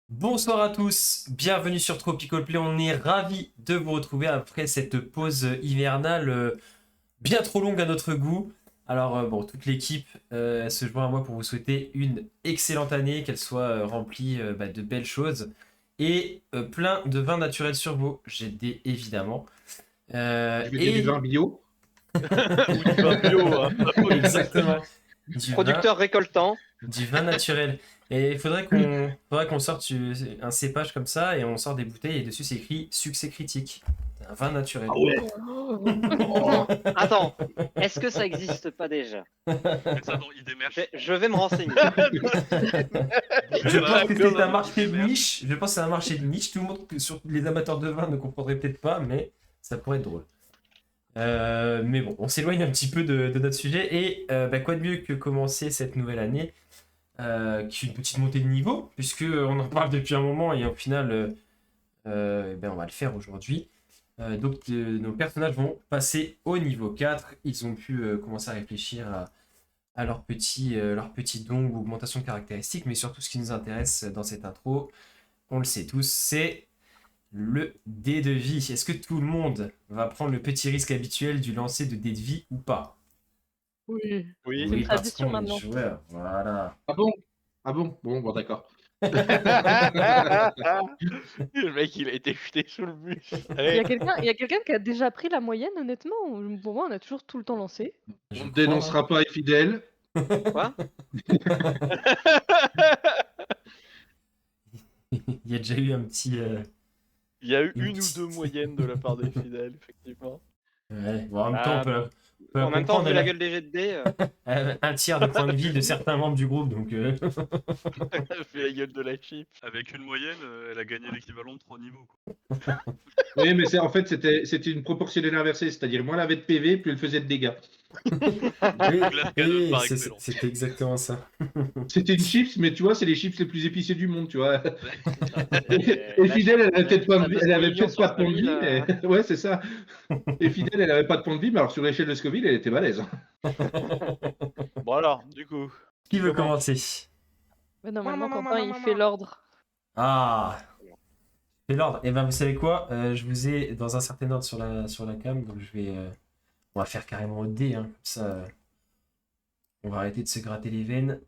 Bonsoir à tous, bienvenue sur Tropical Play. On est ravis de vous retrouver après cette pause hivernale bien trop longue à notre goût. Alors bon, toute l'équipe se joint à moi pour vous souhaiter une excellente année, qu'elle soit remplie de belles choses et plein de vins naturels sur vos GD évidemment. Je vais dire du Et vin bio. Ou du vin bio, hein. exactement, du vin Producteur récoltant. Du vin naturel. Et il faudrait qu'on sorte un cépage comme ça et on sort des bouteilles et dessus c'est écrit succès critique. Un vin naturel. Ah ouais. Attends, est-ce que ça existe pas déjà? Mais ça dans idée merch. Je vais me renseigner. Je pense que c'est un marché de niche. Je pense que c'est un marché de niche. Tout le monde, surtout les amateurs de vin, ne comprendraient peut-être pas, mais ça pourrait être drôle. Mais bon, on s'éloigne un petit peu de notre sujet. Et quoi de mieux que commencer cette nouvelle année qu'une petite montée de niveau, puisque on en parle depuis un moment et au final, on va le faire aujourd'hui. Donc nos personnages vont passer au niveau 4. Ils ont pu commencer à réfléchir à leur petit don ou augmentation de caractéristiques, mais surtout ce qui nous intéresse dans cette intro, on le sait tous, c'est le dé de vie. Est-ce que tout le monde va prendre le petit risque habituel du lancer de dé de vie ou pas? Oui. Oui. C'est une parce tradition qu'on est maintenant. joueur, voilà. Ah bon? Ah bon? Bon, d'accord. Le mec, il a été jeté sous le bus. Il y a quelqu'un qui a déjà pris la moyenne, honnêtement? Pour moi, on a toujours tout le temps lancé. Je On ne crois. dénoncera pas infidèle. Quoi? Il y a déjà eu un petit. Il y a eu Une une ou petite- deux moyennes de la part des fidèles, effectivement. Ouais, bon, en même temps, on peut En même temps, comprendre vu la gueule des jets de dés, un tiers de points de vie de certains membres du groupe, donc. Elle fait la gueule de la chip. Avec une moyenne, elle a gagné l'équivalent de 3 niveaux. Quoi. Oui, mais en fait, c'était une proportionnelle inversée, c'est-à-dire moins elle avait de PV, plus elle faisait de dégâts. Oui, Glace canon oui, par c'est- excellence. c'était exactement ça. C'était une chips, mais tu vois, c'est les chips les plus épicées du monde, tu vois. Et la Fidèle, elle avait chip, peut-être pas de vie, elle avait 200 peut-être pas de point de vie, sur mais... Ouais, c'est ça. Et Fidèle, elle avait pas de point de vie, mais alors sur l'échelle de Scoville, elle était balèze. Bon alors, du coup. Qui veut Comment commencer? Mais normalement, Quentin, il fait l'ordre. Ah, c'est l'ordre. Et ben, vous savez quoi? Je vous ai dans un certain ordre sur la cam, donc je vais. On va faire carrément au dé, hein, comme ça. On va arrêter de se gratter les veines.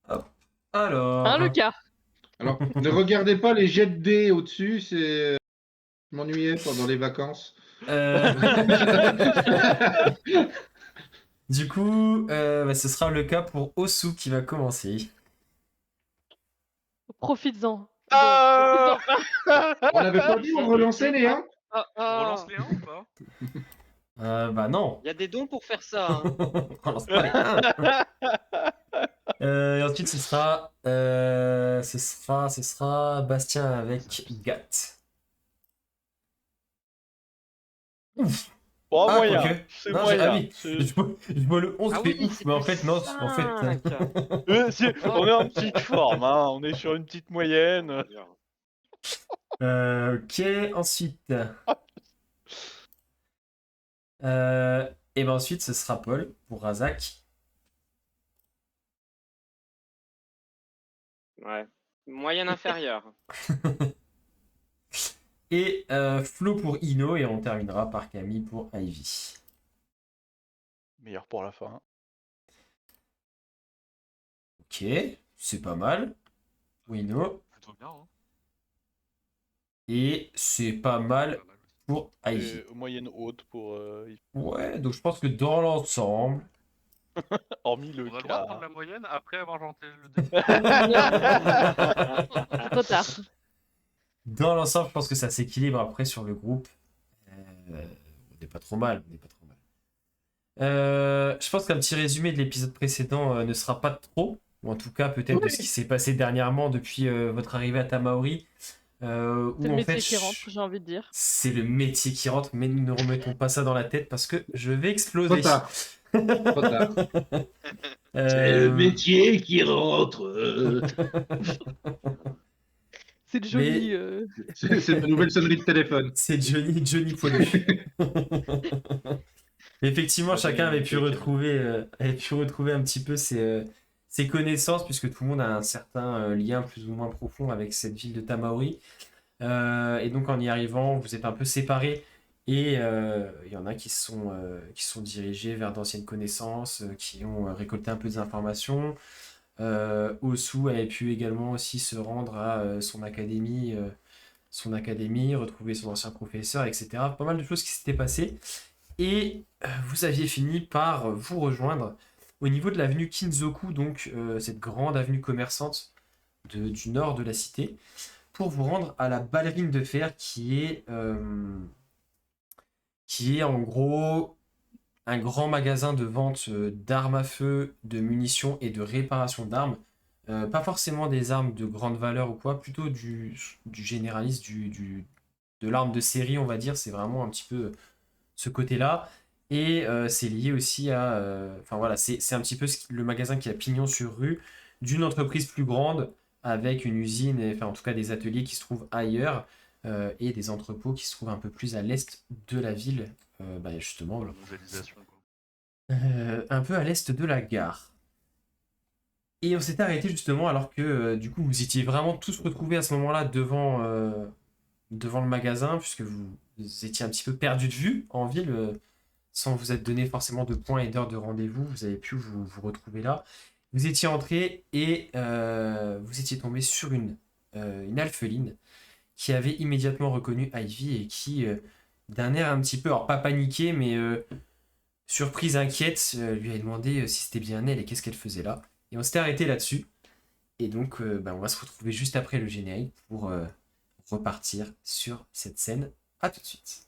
Hop. Alors. Hein, Lucas? Alors, ne regardez pas les jets de dés au-dessus, c'est... Je m'ennuyais pendant les vacances. Du coup, ce sera le cas pour Osu qui va commencer. Profites-en. Ah On n'avait pas dit on relançait les 1? On relance les 1 ou pas? Bah non. Il y a des dons pour faire ça. Hein. On relance pas les 1. Et ensuite, ce sera Bastien avec Gat. Ouf. Bon, Ah, moyen. quoique. C'est Non, moyen. ah oui, je vois le 11, Ah je fais oui, ouf, c'est mais en plus fait, non, cinq. en fait. On est en petite forme, hein. On est sur une petite moyenne. Ok, ensuite. Et ben ensuite, ce sera Paul pour Razak. Ouais. Moyenne inférieure. Et Flo pour Ino, et on terminera par Camille pour Ivy. Meilleur pour la fin. Ok, c'est pas mal. Pour Ino. Plutôt bien, hein. Et c'est pas mal Pas mal. pour Ivy. Et moyenne haute pour... Ouais, donc je pense que dans l'ensemble. hormis le On a le droit de cas. prendre la moyenne après avoir janté le dé. C'est trop tard. Dans l'ensemble, je pense que ça s'équilibre après sur le groupe. On n'est pas trop mal. On n'est pas trop mal. Je pense qu'un petit résumé de l'épisode précédent ne sera pas trop, ou en tout cas peut-être de ce qui s'est passé dernièrement depuis votre arrivée à Tamaori. C'est Où le en métier fait, qui rentre, j'ai envie de dire. c'est le métier qui rentre, mais nous ne remettons pas ça dans la tête parce que je vais exploser. Trop tard. Trop tard. Euh, métier qui rentre. C'est le joli. C'est la nouvelle sonnerie de téléphone. C'est Johnny Poilu. Mais effectivement, chacun avait pu retrouver un petit peu ses ses connaissances, puisque tout le monde a un certain lien plus ou moins profond avec cette ville de Tamaori. Et donc en y arrivant, vous êtes un peu séparés. Et il y en a qui sont dirigés vers d'anciennes connaissances, qui ont récolté un peu des informations. Osu avait pu également aussi se rendre à son académie, retrouver son ancien professeur, etc. Pas mal de choses qui s'étaient passées. Et vous aviez fini par vous rejoindre au niveau de l'avenue Kinzoku, donc cette grande avenue commerçante du nord de la cité, pour vous rendre à la ballerine de fer qui est en gros un grand magasin de vente d'armes à feu, de munitions et de réparation d'armes. Pas forcément des armes de grande valeur ou quoi, plutôt du généraliste, de l'arme de série, on va dire. C'est vraiment un petit peu ce côté-là. Et c'est lié aussi à... Enfin voilà, c'est un petit peu le magasin qui a pignon sur rue d'une entreprise plus grande avec une usine, enfin en tout cas des ateliers qui se trouvent ailleurs et des entrepôts qui se trouvent un peu plus à l'est de la ville, justement, La mondialisation, quoi. un peu à l'est de la gare. Et on s'était arrêté justement alors que du coup vous étiez vraiment tous retrouvés à ce moment-là devant le magasin, puisque vous étiez un petit peu perdus de vue en ville, sans vous être donné forcément de points et d'heures de rendez-vous, vous avez pu vous retrouver là. Vous étiez entré et vous étiez tombé sur une alpheline qui avait immédiatement reconnu Ivy et qui, d'un air un petit peu, alors pas paniqué, mais surprise, inquiète, lui a demandé si c'était bien elle et qu'est-ce qu'elle faisait là. Et on s'était arrêté là-dessus. Et donc, on va se retrouver juste après le générique pour repartir sur cette scène. À tout de suite.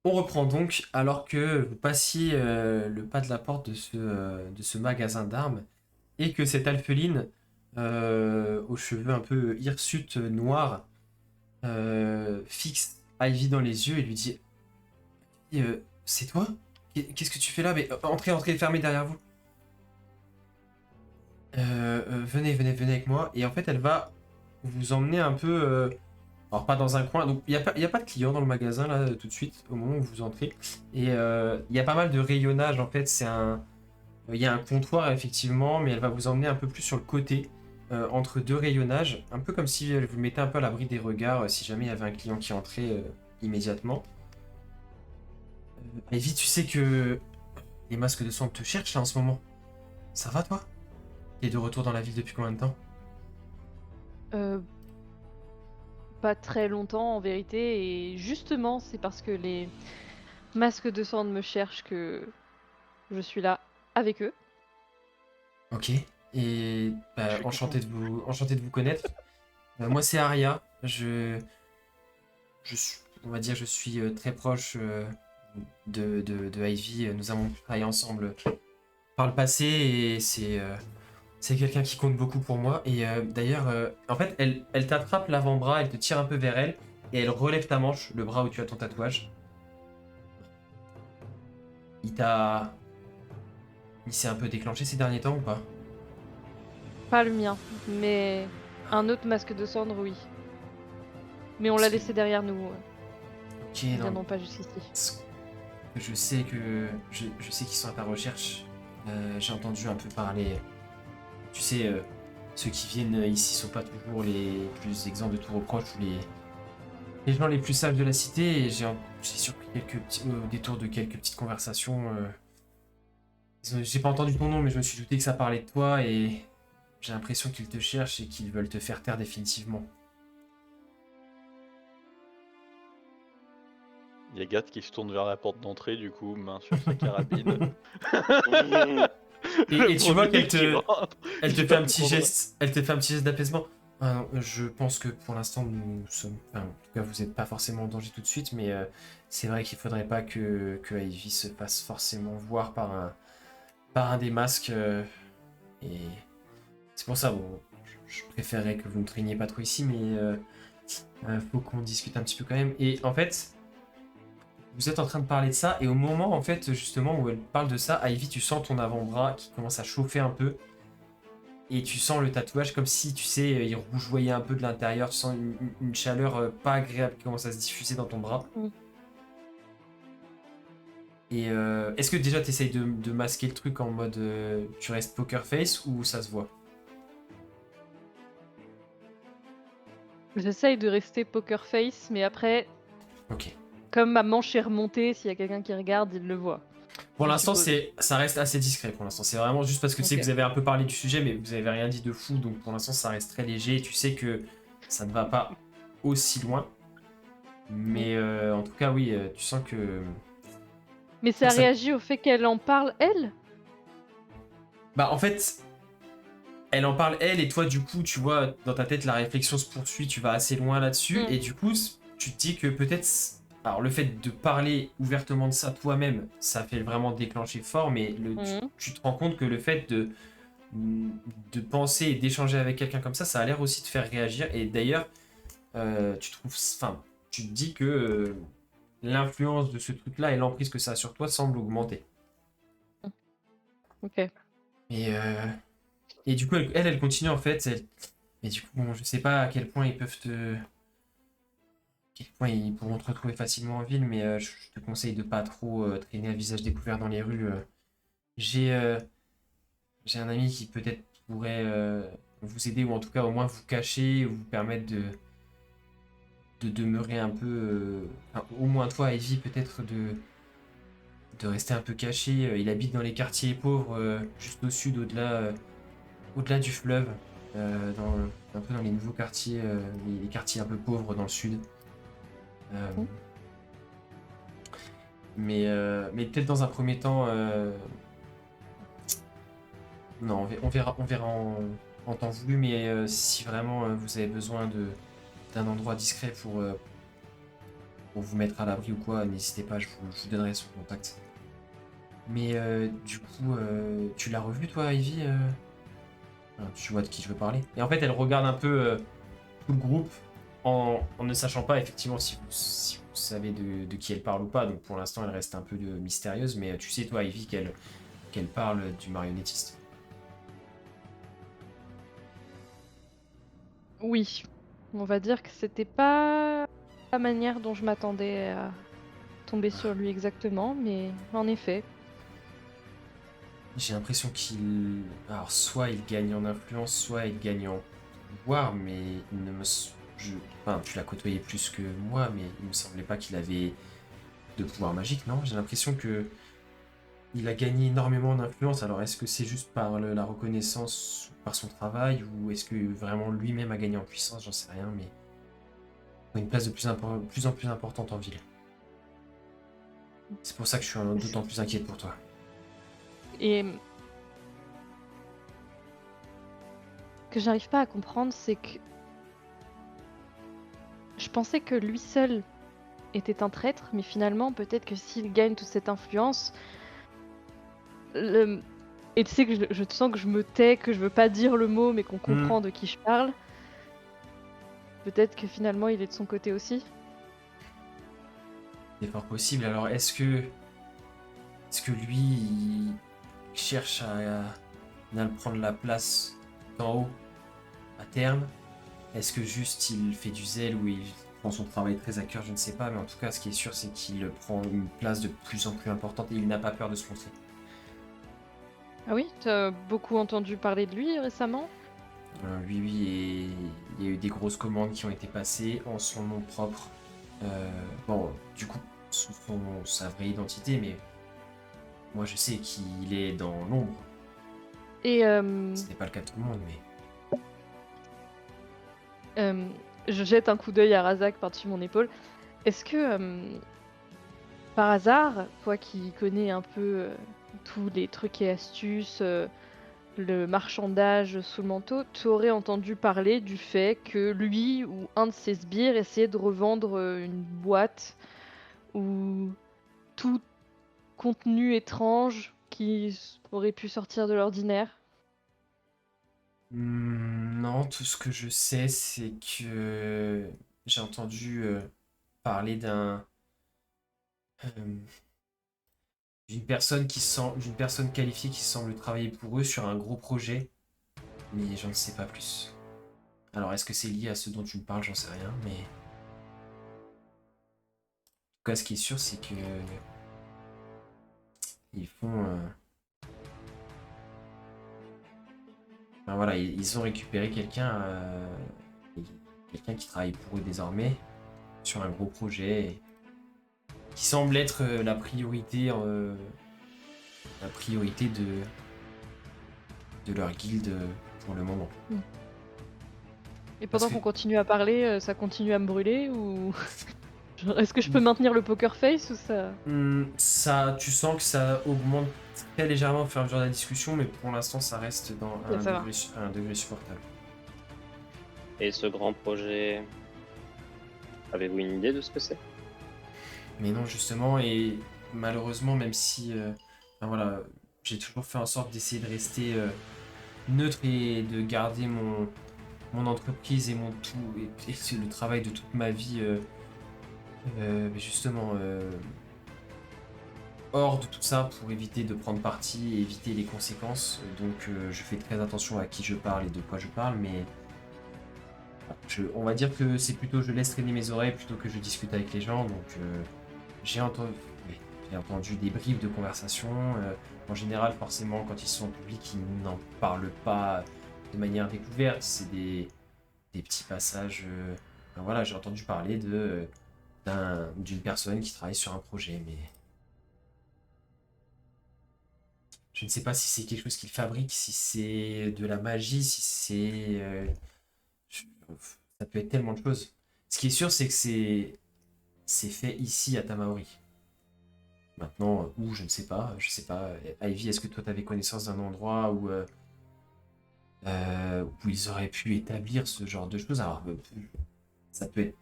On reprend donc alors que vous passiez le pas de la porte de ce magasin d'armes et que cette alpheline aux cheveux un peu hirsutes noirs fixe Ivy dans les yeux et lui dit c'est toi? Qu'est-ce que tu fais là? Mais entrez, fermez derrière vous. Venez avec moi. Et en fait, elle va vous emmener un peu... alors pas dans un coin, donc il n'y a pas de clients dans le magasin là tout de suite au moment où vous entrez. Et il y a pas mal de rayonnage en fait, il y a un comptoir effectivement, mais elle va vous emmener un peu plus sur le côté, entre deux rayonnages, un peu comme si elle vous mettait un peu à l'abri des regards si jamais il y avait un client qui entrait immédiatement. Ivy, tu sais que les masques de sang te cherchent là en ce moment. Ça va toi? T'es de retour dans la ville depuis combien de temps? Pas très longtemps en vérité, et justement c'est parce que les masques de sang me cherchent que je suis là avec eux. Ok. Et enchanté de vous connaître. Moi c'est Aria. On va dire, je suis très proche de Ivy. Nous avons travaillé ensemble par le passé et c'est quelqu'un qui compte beaucoup pour moi. Et d'ailleurs, en fait, elle t'attrape l'avant-bras, elle te tire un peu vers elle et elle relève ta manche, le bras où tu as ton tatouage. Il s'est un peu déclenché ces derniers temps ou pas? Pas le mien, mais un autre masque de cendre, oui. Mais on l'a laissé derrière nous. Ok, Ils non. viendront pas jusqu'ici. Je sais qu'ils sont à ta recherche. J'ai entendu un peu parler. Tu sais, ceux qui viennent ici sont pas toujours les plus exempts de tout reproche ou les gens les plus sages de la cité. Et j'ai surpris au détour de quelques petites conversations. J'ai pas entendu ton nom, mais je me suis douté que ça parlait de toi et j'ai l'impression qu'ils te cherchent et qu'ils veulent te faire taire définitivement. Il y a Gat qui se tourne vers la porte d'entrée, du coup, main sur sa carabine. Et tu vois qu'elle te, rentre. elle te Il fait va un petit prendre- geste, elle te fait un petit geste d'apaisement. Ah non, je pense que pour l'instant nous sommes, enfin, en tout cas vous n'êtes pas forcément en danger tout de suite, mais c'est vrai qu'il faudrait pas que Ivy se fasse forcément voir par un des masques. Et c'est pour ça, bon, je préférerais que vous ne traîniez pas trop ici, mais faut qu'on discute un petit peu quand même. Et en fait, vous êtes en train de parler de ça, et au moment en fait justement où elle parle de ça, Ivy, tu sens ton avant-bras qui commence à chauffer un peu. Et tu sens le tatouage comme si, tu sais, il rougeoyait un peu de l'intérieur. Tu sens une chaleur pas agréable qui commence à se diffuser dans ton bras. Mm. Et est-ce que déjà tu essayes de masquer le truc en mode tu restes poker face ou ça se voit? J'essaye de rester poker face, mais après, Ok. comme ma manche est remontée, s'il y a quelqu'un qui regarde, il le voit. Pour Je l'instant, suppose. ça reste assez discret. Pour l'instant, c'est vraiment juste parce que tu sais que Ok. vous avez un peu parlé du sujet, mais vous avez rien dit de fou. Donc pour l'instant, ça reste très léger. Et tu sais que ça ne va pas aussi loin. Mais en tout cas, oui, tu sens que. Mais ça Ça- réagit au fait qu'elle en parle, elle? Bah, en fait, elle en parle elle, et toi, du coup, tu vois, dans ta tête, la réflexion se poursuit, tu vas assez loin là-dessus, Mm. et du coup, tu te dis que peut-être. Alors, le fait de parler ouvertement de ça toi-même, ça fait vraiment déclencher fort, mais Mhm. tu te rends compte que le fait de penser et d'échanger avec quelqu'un comme ça a l'air aussi de faire réagir, et d'ailleurs, tu trouves. Enfin, tu te dis que l'influence de ce truc-là et l'emprise que ça a sur toi semble augmenter. Ok. Et, et du coup, elle continue en fait. Mais du coup, bon, je sais pas à quel point ils peuvent te. À quel point ils pourront te retrouver facilement en ville, mais je te conseille de pas trop traîner à visage découvert dans les rues. J'ai euh, j'ai un ami qui peut-être pourrait vous aider, ou en tout cas au moins vous cacher, ou vous permettre de demeurer un peu. Enfin, au moins toi, Ivy, peut-être de rester un peu caché. Il habite dans les quartiers pauvres, juste au sud, au-delà du fleuve, un peu dans les nouveaux quartiers, les quartiers un peu pauvres dans le sud. Euh, Mm. mais peut-être dans un premier temps, non, on verra en temps voulu, mais si vraiment vous avez besoin d'un endroit discret pour vous mettre à l'abri ou quoi, n'hésitez pas, je vous donnerai son contact. Mais du coup, tu l'as revu toi, Ivy tu vois de qui je veux parler. Et en fait, elle regarde un peu tout le groupe en ne sachant pas effectivement si vous savez de qui elle parle ou pas. Donc pour l'instant, elle reste un peu mystérieuse. Mais tu sais, toi, Ivy, qu'elle parle du marionnettiste. Oui. On va dire que c'était pas la manière dont je m'attendais à tomber sur lui exactement, mais en effet. J'ai l'impression qu'il. Alors, soit il gagne en influence, soit il gagne en pouvoir, mais il ne me. Enfin, tu l'as côtoyé plus que moi, mais il me semblait pas qu'il avait de pouvoir magique, non? J'ai l'impression que il a gagné énormément d'influence. Alors, est-ce que c'est juste par la reconnaissance, par son travail, ou est-ce que vraiment lui-même a gagné en puissance? J'en sais rien, mais il a une place de plus en plus importante en ville. C'est pour ça que je suis d'autant plus inquiète pour toi. Et ce que j'arrive pas à comprendre, c'est que je pensais que lui seul était un traître, mais finalement, peut-être que s'il gagne toute cette influence, le- et tu sais que je sens que je me tais, que je veux pas dire le mot, mais qu'on comprend de qui je parle. Peut-être que finalement, il est de son côté aussi. C'est fort possible. Alors, est-ce que lui, il cherche à prendre la place d'en haut à terme? Est-ce que juste il fait du zèle ou il prend son travail très à cœur? Je ne sais pas, mais en tout cas, ce qui est sûr, c'est qu'il prend une place de plus en plus importante et il n'a pas peur de se montrer. Ah oui, t'as beaucoup entendu parler de lui récemment? Oui, oui, et il y a eu des grosses commandes qui ont été passées en son nom propre. Bon, du coup, sous sa vraie identité, mais moi je sais qu'il est dans l'ombre. Et Ce n'est pas le cas de tout le monde, mais. je jette un coup d'œil à Razak par-dessus mon épaule. Est-ce que, par hasard, toi qui connais un peu tous les trucs et astuces, le marchandage sous le manteau, tu aurais entendu parler du fait que lui ou un de ses sbires essayait de revendre une boîte où tout contenu étrange aurait pu sortir de l'ordinaire. Non, tout ce que je sais, c'est que j'ai entendu parler euh, d'une personne qualifiée qui semble travailler pour eux sur un gros projet, mais j'en sais pas plus. Alors, est-ce que c'est lié à ce dont tu me parles? J'en sais rien, mais en tout cas, ce qui est sûr, c'est que ils font. Enfin, voilà, ils ont récupéré quelqu'un qui travaille pour eux désormais sur un gros projet qui semble être la priorité de leur guilde pour le moment. Et Parce pendant que- qu'on continue à parler, ça continue à me brûler ou genre, est-ce que je peux maintenir le poker face ou ça? Ça, tu sens que ça augmente très légèrement au fur et à mesure de la discussion, mais pour l'instant, ça reste dans Ouais, ça va. à un degré supportable. Et ce grand projet, avez-vous une idée de ce que c'est? Mais non, justement, et malheureusement, même si enfin, voilà, j'ai toujours fait en sorte d'essayer de rester neutre et de garder mon entreprise et mon tout, et c'est le travail de toute ma vie, mais justement, hors de tout ça pour éviter de prendre parti et éviter les conséquences. Donc je fais très attention à qui je parle et de quoi je parle, mais on va dire que c'est plutôt je laisse traîner mes oreilles plutôt que je discute avec les gens. Donc j'ai entendu, oui, j'ai entendu des bribes de conversation. En général, forcément, quand ils sont en public, ils n'en parlent pas de manière découverte. C'est des petits passages. Enfin, voilà, j'ai entendu parler d'une personne qui travaille sur un projet, mais je ne sais pas si c'est quelque chose qu'ils fabriquent, si c'est de la magie, si c'est je- ça peut être tellement de choses. Ce qui est sûr, c'est que c'est fait ici à Tamaori. Maintenant, où, je ne sais pas. Je sais pas. Ivy, est-ce que toi, tu avais connaissance d'un endroit où ils auraient pu établir ce genre de choses? Alors, ça peut être,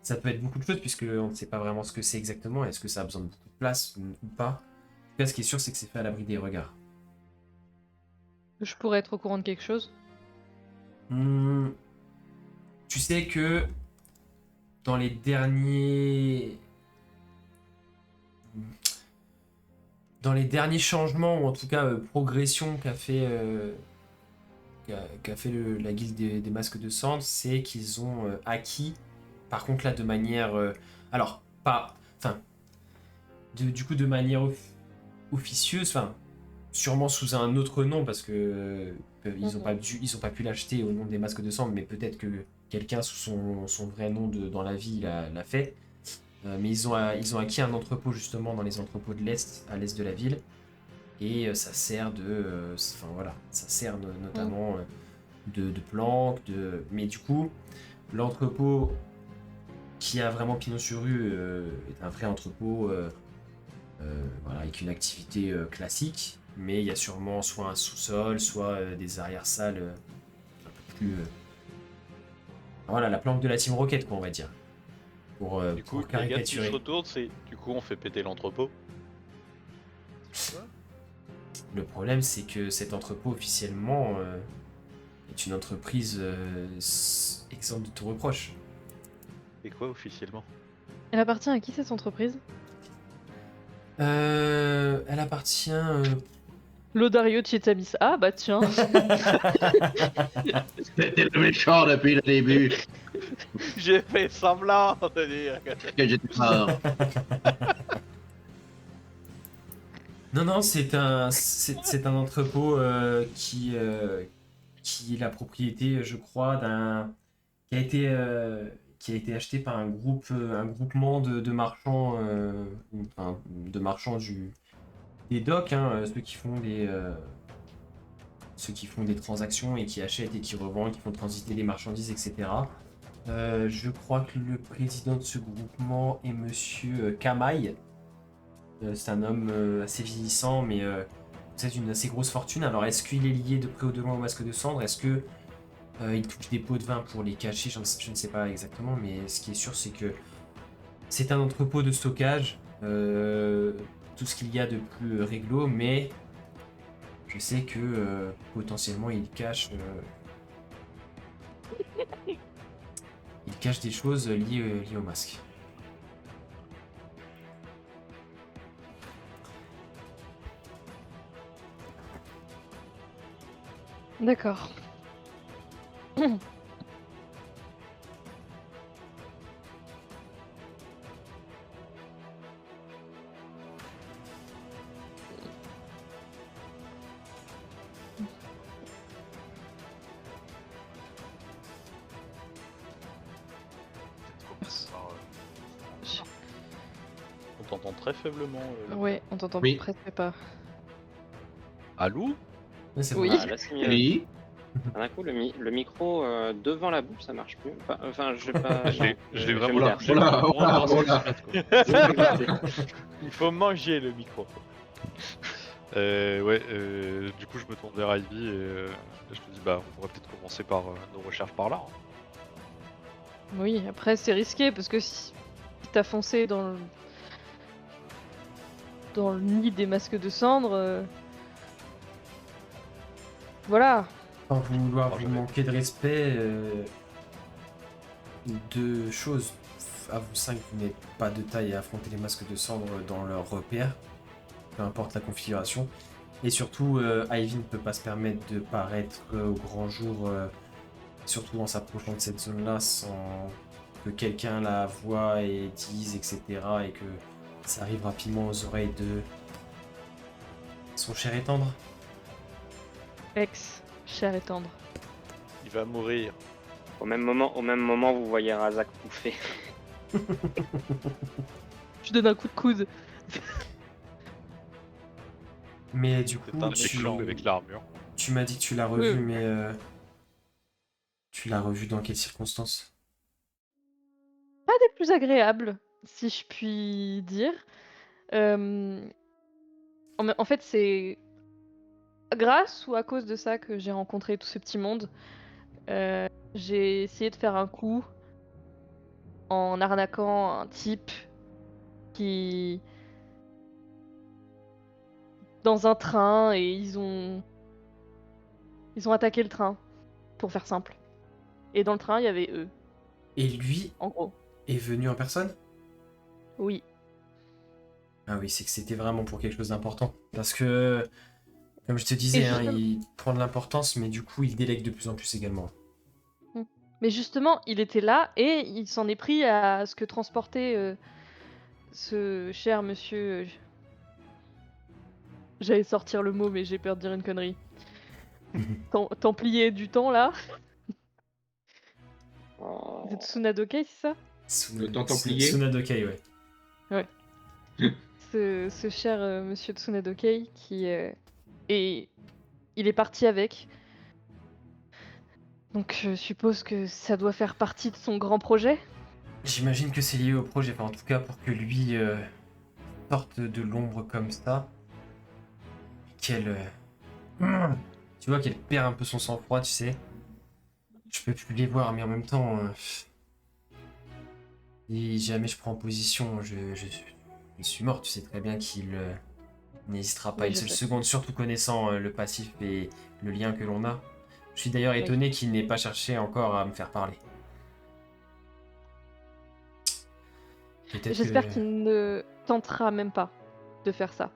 ça peut être beaucoup de choses, puisque on ne sait pas vraiment ce que c'est exactement. Est-ce que ça a besoin de beaucoup de place ou pas? En tout cas, ce qui est sûr, c'est que c'est fait à l'abri des regards. Je pourrais être au courant de quelque chose. Hmm, Tu sais que dans les derniers changements, ou en tout cas progression qu'a fait la guilde des masques de cendre, c'est qu'ils ont acquis, par contre là de manière, alors pas, enfin, du coup de manière officieuse, enfin, sûrement sous un autre nom parce que ils ont pas pu l'acheter au nom des masques de cendre, mais peut-être que quelqu'un sous son vrai nom dans la vie l'a fait. Mais ils ont acquis un entrepôt justement dans les entrepôts de l'Est, à l'Est de la ville. Et ça sert enfin voilà, ça sert notamment de planques, mais du coup, l'entrepôt qui a vraiment pignon sur rue est un vrai entrepôt voilà, avec une activité classique. Mais il y a sûrement soit un sous-sol, soit des arrière-salles un peu plus. Voilà, la planque de la Team Rocket, quoi, on va dire. Du coup, Pour les gars qui se caricaturer. retournent, c'est du coup on fait péter l'entrepôt. Le problème, c'est que cet entrepôt, officiellement, est une entreprise exempte de tout reproche. Et quoi officiellement? Elle appartient à qui cette entreprise? Elle appartient. Lodario Chietamis. Ah bah tiens. C'était le méchant depuis le début J'ai fait semblant de dire que... que j'étais mort. Non, c'est un entrepôt qui est la propriété, je crois, qui a été acheté par un groupement de marchands, enfin, de marchands des docks, hein, ceux qui font des transactions et qui achètent et qui revendent, qui font transiter des marchandises, etc. Je crois que le président de ce groupement est Monsieur Kamaï. C'est un homme assez vieillissant, mais possède une assez grosse fortune. Alors, est-ce qu'il est lié de près ou de loin au masque de cendre? Est-ce que il touche des pots de vin pour les cacher? Je ne sais pas exactement, mais ce qui est sûr, c'est que c'est un entrepôt de stockage. Tout ce qu'il y a de plus réglo, mais je sais que potentiellement il cache des choses liées au masque. D'accord. On t'entend très faiblement. Ouais, on t'entend Oui. presque pas. Allô? Ouais, c'est Oui. bon. Ah, là, c'est mieux. Oui. Ah, d'un coup, le micro devant la bouche, ça marche plus. Enfin, je vais pas. Je l'ai- non, je l'ai vais vraiment me taire. bougé Oh là, pour oh là, voir ce oh qui là. se passe, quoi. Il faut manger le micro. Ouais, du coup je me tourne vers Ivy et je te dis bah on pourrait peut-être commencer par nos recherches par là. Hein. Oui, après c'est risqué parce que si t'as foncé dans le nid des masques de cendre, voilà. Sans vouloir Oh, vous j'avais- manquer de respect, deux choses. À vous cinq, vous n'êtes pas de taille à affronter les masques de cendre dans leur repère, peu importe la configuration. Et surtout, Ivy ne peut pas se permettre de paraître au grand jour, surtout en s'approchant de cette zone-là, sans que quelqu'un la voie et dise, etc. Et que ça arrive rapidement aux oreilles de son cher et tendre. Ex, cher et tendre. Il va mourir. Au même moment, vous voyez Razak bouffer. Je donne un coup de coude. Mais du coup, C'est un tu... méchant avec l'armure. Tu m'as dit que tu l'as revu, Oui. mais tu l'as revu dans quelles circonstances? Pas des plus agréables, si je puis dire. En fait, c'est grâce ou à cause de ça que j'ai rencontré tout ce petit monde. J'ai essayé de faire un coup en arnaquant un type qui dans un train et ils ont attaqué le train pour faire simple. Et dans le train, il y avait eux, Et lui en gros. est venu en personne? Oui. Ah oui, c'est que c'était vraiment pour quelque chose d'important. Parce que, comme je te disais, Et hein, justement- il prend de l'importance, mais du coup, il délègue de plus en plus également. Mais justement, il était là et il s'en est pris à ce que transportait ce cher monsieur. J'allais sortir le mot, mais j'ai peur de dire une connerie. Templier du temps là. Oh. C'est Tsunadokai, c'est ça? Le temps templier. Tsunadokai, ouais. Ce cher monsieur Tsunadokai qui et il est parti avec. Donc je suppose que ça doit faire partie de son grand projet. J'imagine que c'est lié au projet, enfin, en tout cas pour que lui sorte de l'ombre comme ça. Qu'elle. Tu vois qu'elle perd un peu son sang-froid, tu sais. Je peux plus les voir, mais en même temps. Si jamais je prends position, je suis mort. Tu sais très bien qu'il n'hésitera pas Oui, une je seule sais. seconde, surtout connaissant le passif et le lien que l'on a. Je suis d'ailleurs Oui. étonné qu'il n'ait pas cherché encore à me faire parler. Peut-être J'espère que... qu'il ne tentera même pas de faire ça.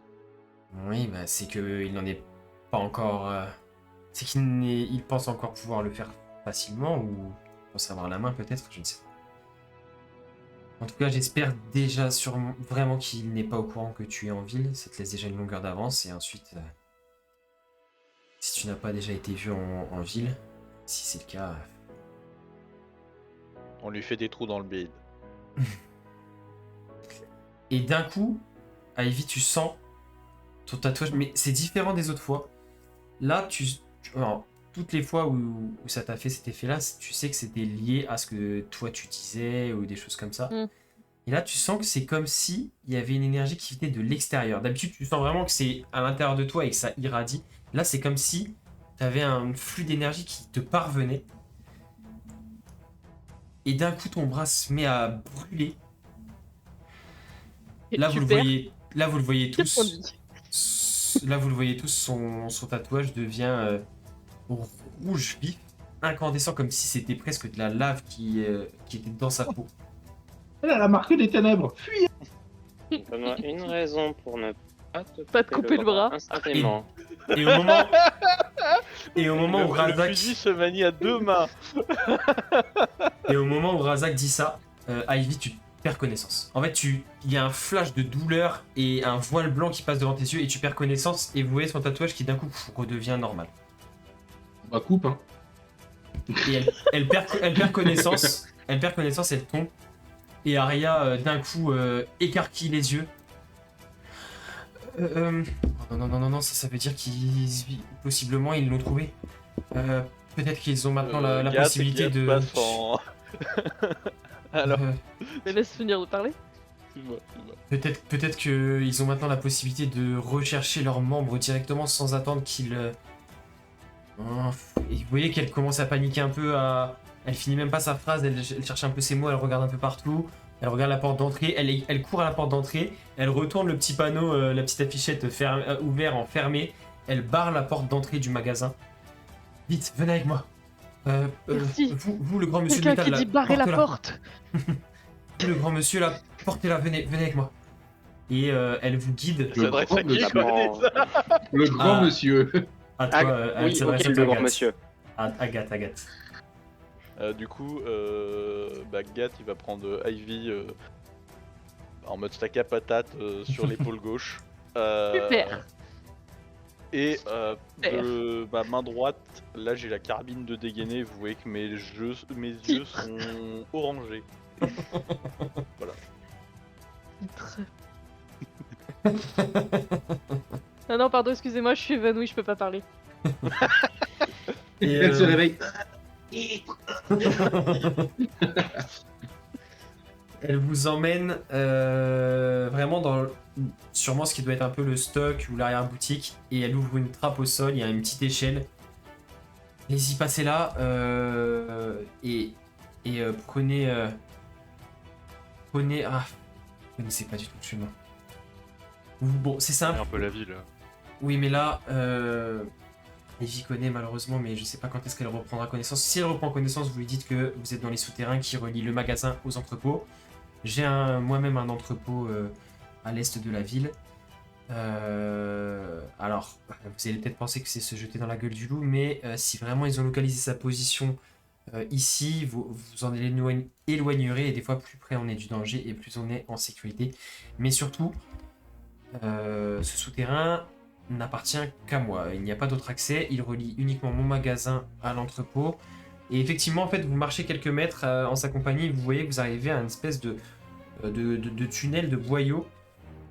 Oui, bah, c'est qu'il n'en est pas encore... C'est il pense encore pouvoir le faire facilement ou pense avoir la main peut-être, je ne sais pas. En tout cas, j'espère déjà vraiment qu'il n'est pas au courant que tu es en ville. Ça te laisse déjà une longueur d'avance. Et ensuite, si tu n'as pas déjà été vu en ville, si c'est le cas... On lui fait des trous dans le bide. Et d'un coup, Ivy, tu sens ton tatouage, mais c'est différent des autres fois. Là, alors, toutes les fois où ça t'a fait cet effet-là, tu sais que c'était lié à ce que toi tu disais ou des choses comme ça. Mm. Et là, tu sens que c'est comme si il y avait une énergie qui venait de l'extérieur. D'habitude, tu sens vraiment que c'est à l'intérieur de toi et que ça irradie. Là, c'est comme si tu avais un flux d'énergie qui te parvenait. Et d'un coup, ton bras se met à brûler. Et Là, tu vous perds le voyez 4 points de tous. vie. Là, vous le voyez tous, son tatouage devient rouge vif, incandescent, comme si c'était presque de la lave qui était dans sa peau. Elle a marqué des ténèbres. Fuis. Donne-moi une raison pour ne Pas te couper le bras. instantanément. Et au moment, et au moment où Le Razak, fusil se manie à 2 mains. et au moment où Razak dit ça, Ivy, tu perds connaissance. En fait, il y a un flash de douleur et un voile blanc qui passe devant tes yeux et tu perds connaissance et vous voyez son tatouage qui d'un coup redevient normal. Bah coupe, hein. Et elle perd connaissance, elle tombe. Et Arya, d'un coup, écarquille les yeux. Non, ça veut dire possiblement ils l'ont trouvé. Peut-être qu'ils ont maintenant la Gat, possibilité Gat de. passe en- Alors, Mais laisse finir de parler. excuse-moi. Peut-être qu'ils ont maintenant la possibilité de rechercher leurs membres directement sans attendre qu'ils. Et vous voyez qu'elle commence à paniquer un peu. Elle finit même pas sa phrase, elle cherche un peu ses mots, elle regarde un peu partout. Elle regarde la porte d'entrée, elle court à la porte d'entrée, elle retourne le petit panneau, la petite affichette ouvert en fermé, elle barre la porte d'entrée du magasin. Vite, venez avec moi. Merci. Vous, le grand monsieur de Quelqu'un métal, qui là, dit barrer la portez-la. porte. Vous, le grand monsieur là, portez-la, venez avec moi. Et elle vous guide Ça s'adresse à qui, quoi, D'abord, déjà Le grand Ah. monsieur. à toi, elle oui, s'adresse ok, à toi, le grand Agathe. monsieur. Agathe. Du coup, Gat, il va prendre Ivy en mode stack à patate sur l'épaule gauche. Super. Et de ma main droite, là j'ai la carabine de dégainer. Vous voyez que mes yeux sont orangés. Ah non, pardon, excusez-moi, je suis évanouie, je peux pas parler. Et, Elle se réveille. elle vous emmène vraiment dans sûrement ce qui doit être un peu le stock ou l'arrière-boutique et elle ouvre une trappe au sol, il y a une petite échelle. Allez-y, passez là et prenez... Ah, je ne sais pas du tout le chemin. Bon, c'est C'est simple. un peu la ville. Oui, mais là, Evie connaît malheureusement, mais je sais pas quand est-ce qu'elle reprendra connaissance. Si elle reprend connaissance, vous lui dites que vous êtes dans les souterrains qui relient le magasin aux entrepôts. J'ai moi-même un entrepôt à l'est de la ville. Alors, vous allez peut-être penser que c'est se jeter dans la gueule du loup, mais si vraiment ils ont localisé sa position ici, vous en éloignerez et des fois plus près on est du danger et plus on est en sécurité. Mais surtout, ce souterrain n'appartient qu'à moi. Il n'y a pas d'autre accès. Il relie uniquement mon magasin à l'entrepôt. Et effectivement, en fait, vous marchez quelques mètres en sa compagnie, vous voyez que vous arrivez à une espèce de tunnel de boyaux,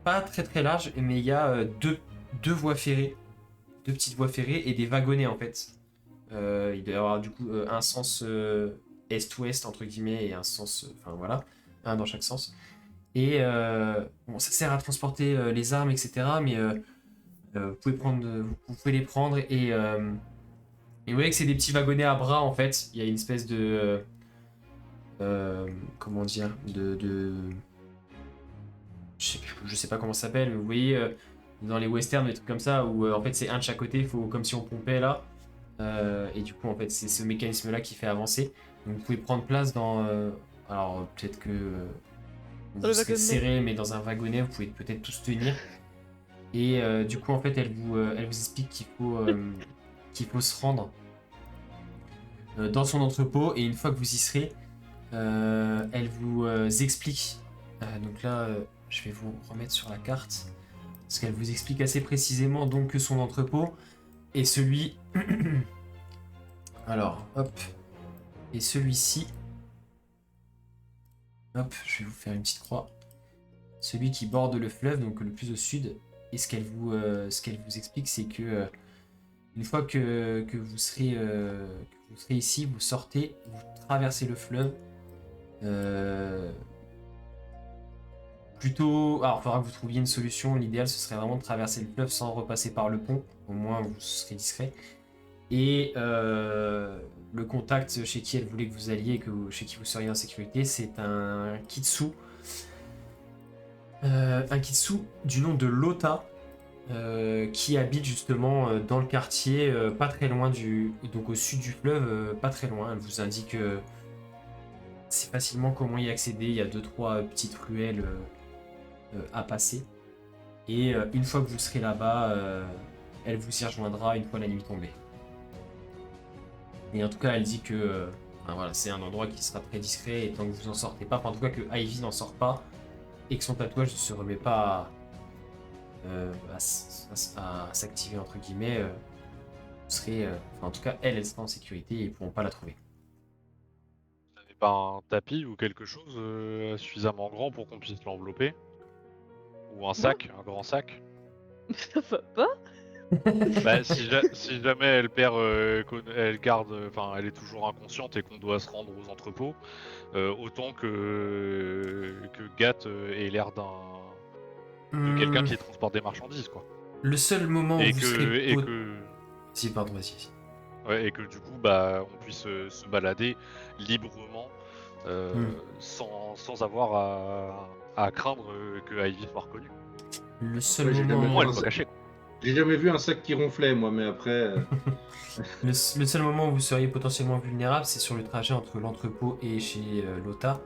pas très très large, mais il y a deux voies ferrées, deux petites voies ferrées et des wagonnets en fait. Il doit y avoir du coup un sens est-ouest entre guillemets et un sens, enfin voilà, un dans chaque sens. Et bon, ça sert à transporter les armes, etc. Mais vous pouvez les prendre et vous voyez que c'est des petits wagonnets à bras en fait. Il y a une espèce de comment dire, je sais pas comment ça s'appelle, mais vous voyez dans les westerns des trucs comme ça où en fait c'est un de chaque côté, faut comme si on pompait là. Et du coup en fait c'est ce mécanisme là qui fait avancer. Donc vous pouvez prendre place dans alors peut-être que vous serez serré, mais dans un wagonnet vous pouvez peut-être tous tenir. Et du coup en fait elle vous explique qu'il faut se rendre dans son entrepôt, et une fois que vous y serez, elle vous explique. Donc là, je vais vous remettre sur la carte, parce qu'elle vous explique assez précisément donc que son entrepôt est celui. Alors, hop, et celui-ci. Hop, je vais vous faire une petite croix. Celui qui borde le fleuve, donc le plus au sud. Et ce qu'elle vous explique, c'est que une fois que vous serez ici, vous sortez, vous traversez le fleuve. plutôt... Alors, il faudra que vous trouviez une solution. L'idéal, ce serait vraiment de traverser le fleuve sans repasser par le pont. Au moins, vous serez discret. Et le contact chez qui elle voulait que vous alliez, chez qui vous seriez en sécurité, c'est un Kitsu. Un Kitsu du nom de Lota, qui habite justement dans le quartier, pas très loin donc au sud du fleuve, pas très loin. Elle vous indique c'est facilement comment y accéder. Il y a 2-3 petites ruelles à passer. Et une fois que vous serez là-bas, elle vous y rejoindra une fois la nuit tombée. Et en tout cas, elle dit que voilà, c'est un endroit qui sera très discret et tant que vous en sortez pas, enfin, en tout cas que Ivy n'en sort pas et que son tatouage ne se remet pas à s'activer entre guillemets, vous serez, en tout cas, elle sera en sécurité et ils pourront pas la trouver. Vous n'avez pas un tapis ou quelque chose suffisamment grand pour qu'on puisse l'envelopper? Ou un sac, un grand sac? Ça va pas? Bah, si jamais elle perd, elle garde, enfin, elle est toujours inconsciente et qu'on doit se rendre aux entrepôts, autant que Gat ait l'air de quelqu'un qui transporte des marchandises, quoi. Le seul moment où Et vous que, serez... et que, Si, pardon, vas-y. ouais, et que du coup, bah, on puisse se balader librement, sans avoir à craindre que Ivy soit reconnue. Le seul Ouais, j'ai Au jamais moment... moins, elle vu soit ça. cachée, quoi. J'ai jamais vu un sac qui ronflait, moi, mais après. Le seul moment où vous seriez potentiellement vulnérable, c'est sur le trajet entre l'entrepôt et chez Lota.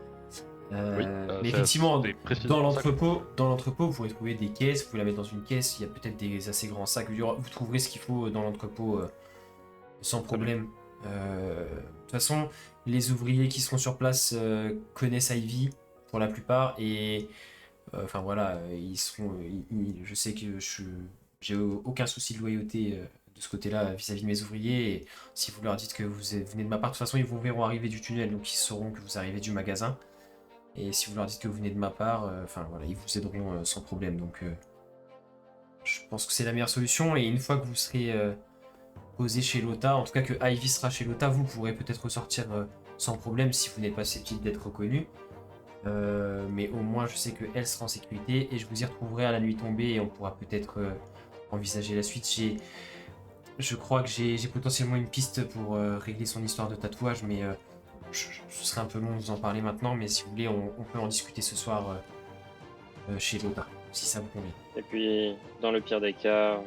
Oui, Mais ça, effectivement, c'était précisément dans ça. l'entrepôt, vous pourrez trouver des caisses, vous pouvez la mettre dans une caisse, il y a peut-être des assez grands sacs, vous trouverez ce qu'il faut dans l'entrepôt sans problème. De toute façon, les ouvriers qui seront sur place connaissent Ivy pour la plupart et enfin voilà, ils seront. Je sais que j'ai aucun souci de loyauté de ce côté-là vis-à-vis de mes ouvriers. Et si vous leur dites que vous venez de ma part, de toute façon, ils vous verront arriver du tunnel, donc ils sauront que vous arrivez du magasin. Et si vous leur dites que vous venez de ma part, enfin voilà, ils vous aideront sans problème. Donc je pense que c'est la meilleure solution. Et une fois que vous serez posé chez Lota, en tout cas que Ivy sera chez Lota, vous pourrez peut-être ressortir sans problème si vous n'êtes pas susceptible d'être reconnu. Mais au moins je sais qu'elle sera en sécurité et je vous y retrouverai à la nuit tombée et on pourra peut-être envisager la suite. Je crois que j'ai potentiellement une piste pour régler son histoire de tatouage, mais ce serait un peu long de vous en parler maintenant, mais si vous voulez on peut en discuter ce soir chez Loda, si ça vous convient. Et puis, dans le pire des cas,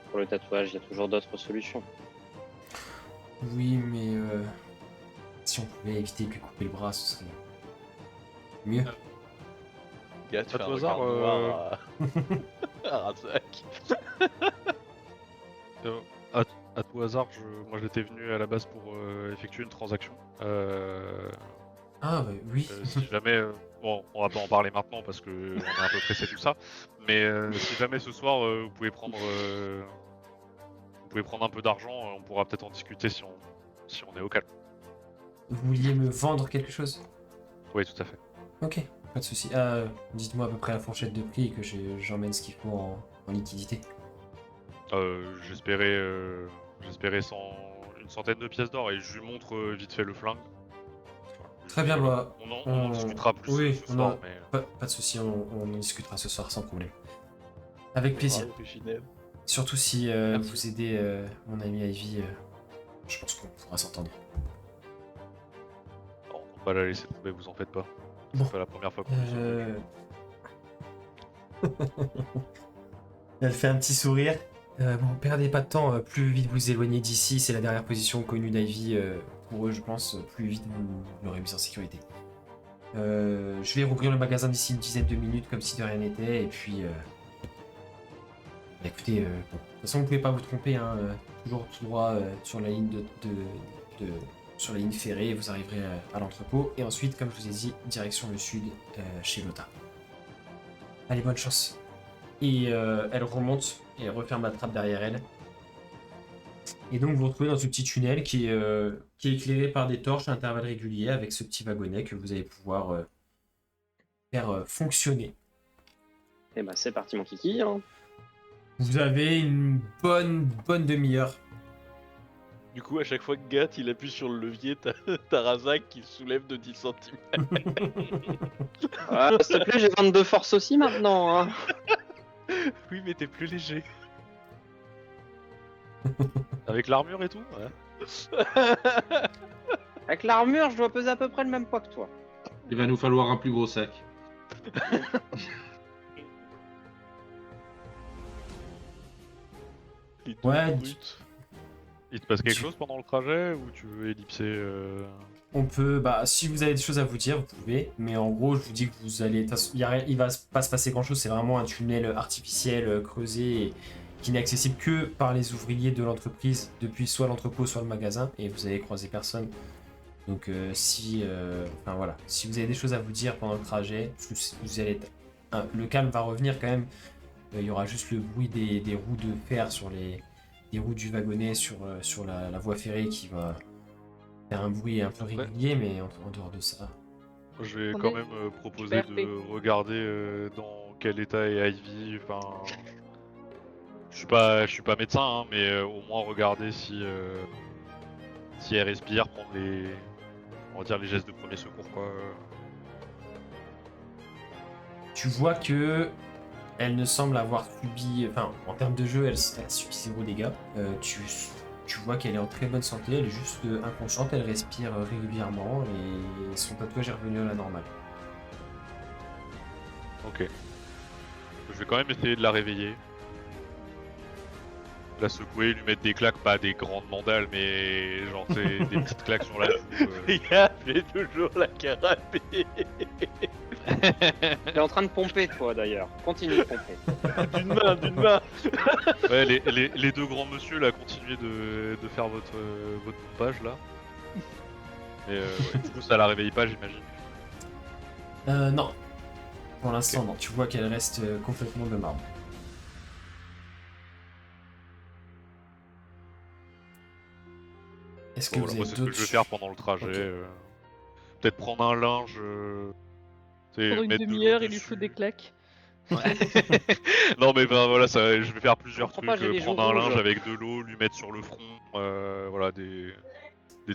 pour le tatouage, il y a toujours d'autres solutions. Oui, mais si on pouvait éviter de lui couper le bras, ce serait mieux. Gat fait À un tout hasard, regard noir à Razak. À tout hasard, moi j'étais venu à la base pour effectuer une transaction. Ah bah, oui. Si jamais, bon, on va pas en parler maintenant parce que on est un peu pressé tout ça, mais si jamais ce soir vous pouvez prendre un peu d'argent, on pourra peut-être en discuter si on est au calme. Vous vouliez me vendre quelque chose? Oui, tout à fait. Ok, pas de souci. Dites-moi à peu près la fourchette de prix et que j'emmène ce qu'il faut en liquidité. J'espérais une centaine de pièces d'or et je lui montre vite fait le flingue. Très bien, bah, On en discutera plus oui, ce soir, mais... pas de souci, on en discutera ce soir sans problème. Avec plaisir. Surtout si vous aidez mon ami Ivy, je pense qu'on pourra s'entendre. On va la laisser tomber, vous en faites pas. Bon. C'est pas la première fois qu'on dit ça. Elle fait un petit sourire. Bon, perdez pas de temps, plus vite vous éloignez d'ici, c'est la dernière position connue d'Ivy pour eux, je pense, plus vite vous l'aurez mis en sécurité. Je vais rouvrir le magasin d'ici une dizaine de minutes comme si de rien n'était, et puis... écoutez, bon, de toute façon vous pouvez pas vous tromper, hein, toujours tout droit sur la ligne sur la ligne ferrée, vous arriverez à l'entrepôt, et ensuite, comme je vous ai dit, direction le sud, chez Lota. Allez, bonne chance. Et elle remonte et elle referme la trappe derrière elle. Et donc vous vous retrouvez dans ce petit tunnel qui est éclairé par des torches à intervalles réguliers avec ce petit wagonnet que vous allez pouvoir faire fonctionner. Et bah c'est parti mon kiki, hein. Vous avez une bonne demi-heure Du coup, à chaque fois que Gat il appuie sur le levier, t'as Razak qui se soulève de 10 cm. Ah, s'il te plaît, j'ai 22 force aussi maintenant. Hein. Oui, mais t'es plus léger. Avec l'armure et tout. Ouais. Avec l'armure, je dois peser à peu près le même poids que toi. Il va nous falloir un plus gros sac. Les deux Ouais, brutes. Il te passe quelque chose pendant le trajet ou tu veux ellipser On peut, bah, si vous avez des choses à vous dire, vous pouvez, mais en gros, je vous dis que vous allez, de toute façon, il va pas se passer grand chose, c'est vraiment un tunnel artificiel creusé et qui n'est accessible que par les ouvriers de l'entreprise depuis soit l'entrepôt, soit le magasin, et vous allez croiser personne. Donc, enfin voilà, si vous avez des choses à vous dire pendant le trajet, vous allez le calme va revenir quand même. Il y aura juste le bruit des roues de fer sur des roues du wagonnet sur la voie ferrée qui va faire un bruit un peu régulier, mais en dehors de ça. Je vais On quand est même proposer super de regarder dans quel état est Ivy. Enfin, je suis pas médecin, hein, mais au moins regarder si elle respire, prendre on va dire les gestes de premier secours quoi. Tu vois que elle ne semble avoir subi, enfin en termes de jeu, elle a subi 0 dégâts. Tu vois qu'elle est en très bonne santé, elle est juste inconsciente, elle respire régulièrement et son tatouage est revenu à la normale. Ok. Je vais quand même essayer de la réveiller. La secouer, lui mettre des claques, pas des grandes mandales, mais genre des petites claques sur la joue. Regarde, j'ai toujours la carabine. T'es en train de pomper, toi d'ailleurs. Continue de pomper. D'une main. Ouais, les deux grands monsieur là, continuez de faire votre pompage là. Et ouais, du coup, ça la réveille pas, j'imagine. Non. Pour l'instant, non. Tu vois qu'elle reste complètement de marbre. Est-ce que Bon, vous voilà, avez moi, c'est ce que d'autres... je vais faire pendant le trajet. Ok. Peut-être prendre un linge. Pendant une mettre de l'eau demi-heure, il lui dessus. faut des claques. Ouais. Non mais ben, voilà, ça, je vais faire plusieurs Comprends trucs. pas, j'ai les Prendre joues un rouges. linge avec de l'eau, lui mettre sur le front. Voilà, des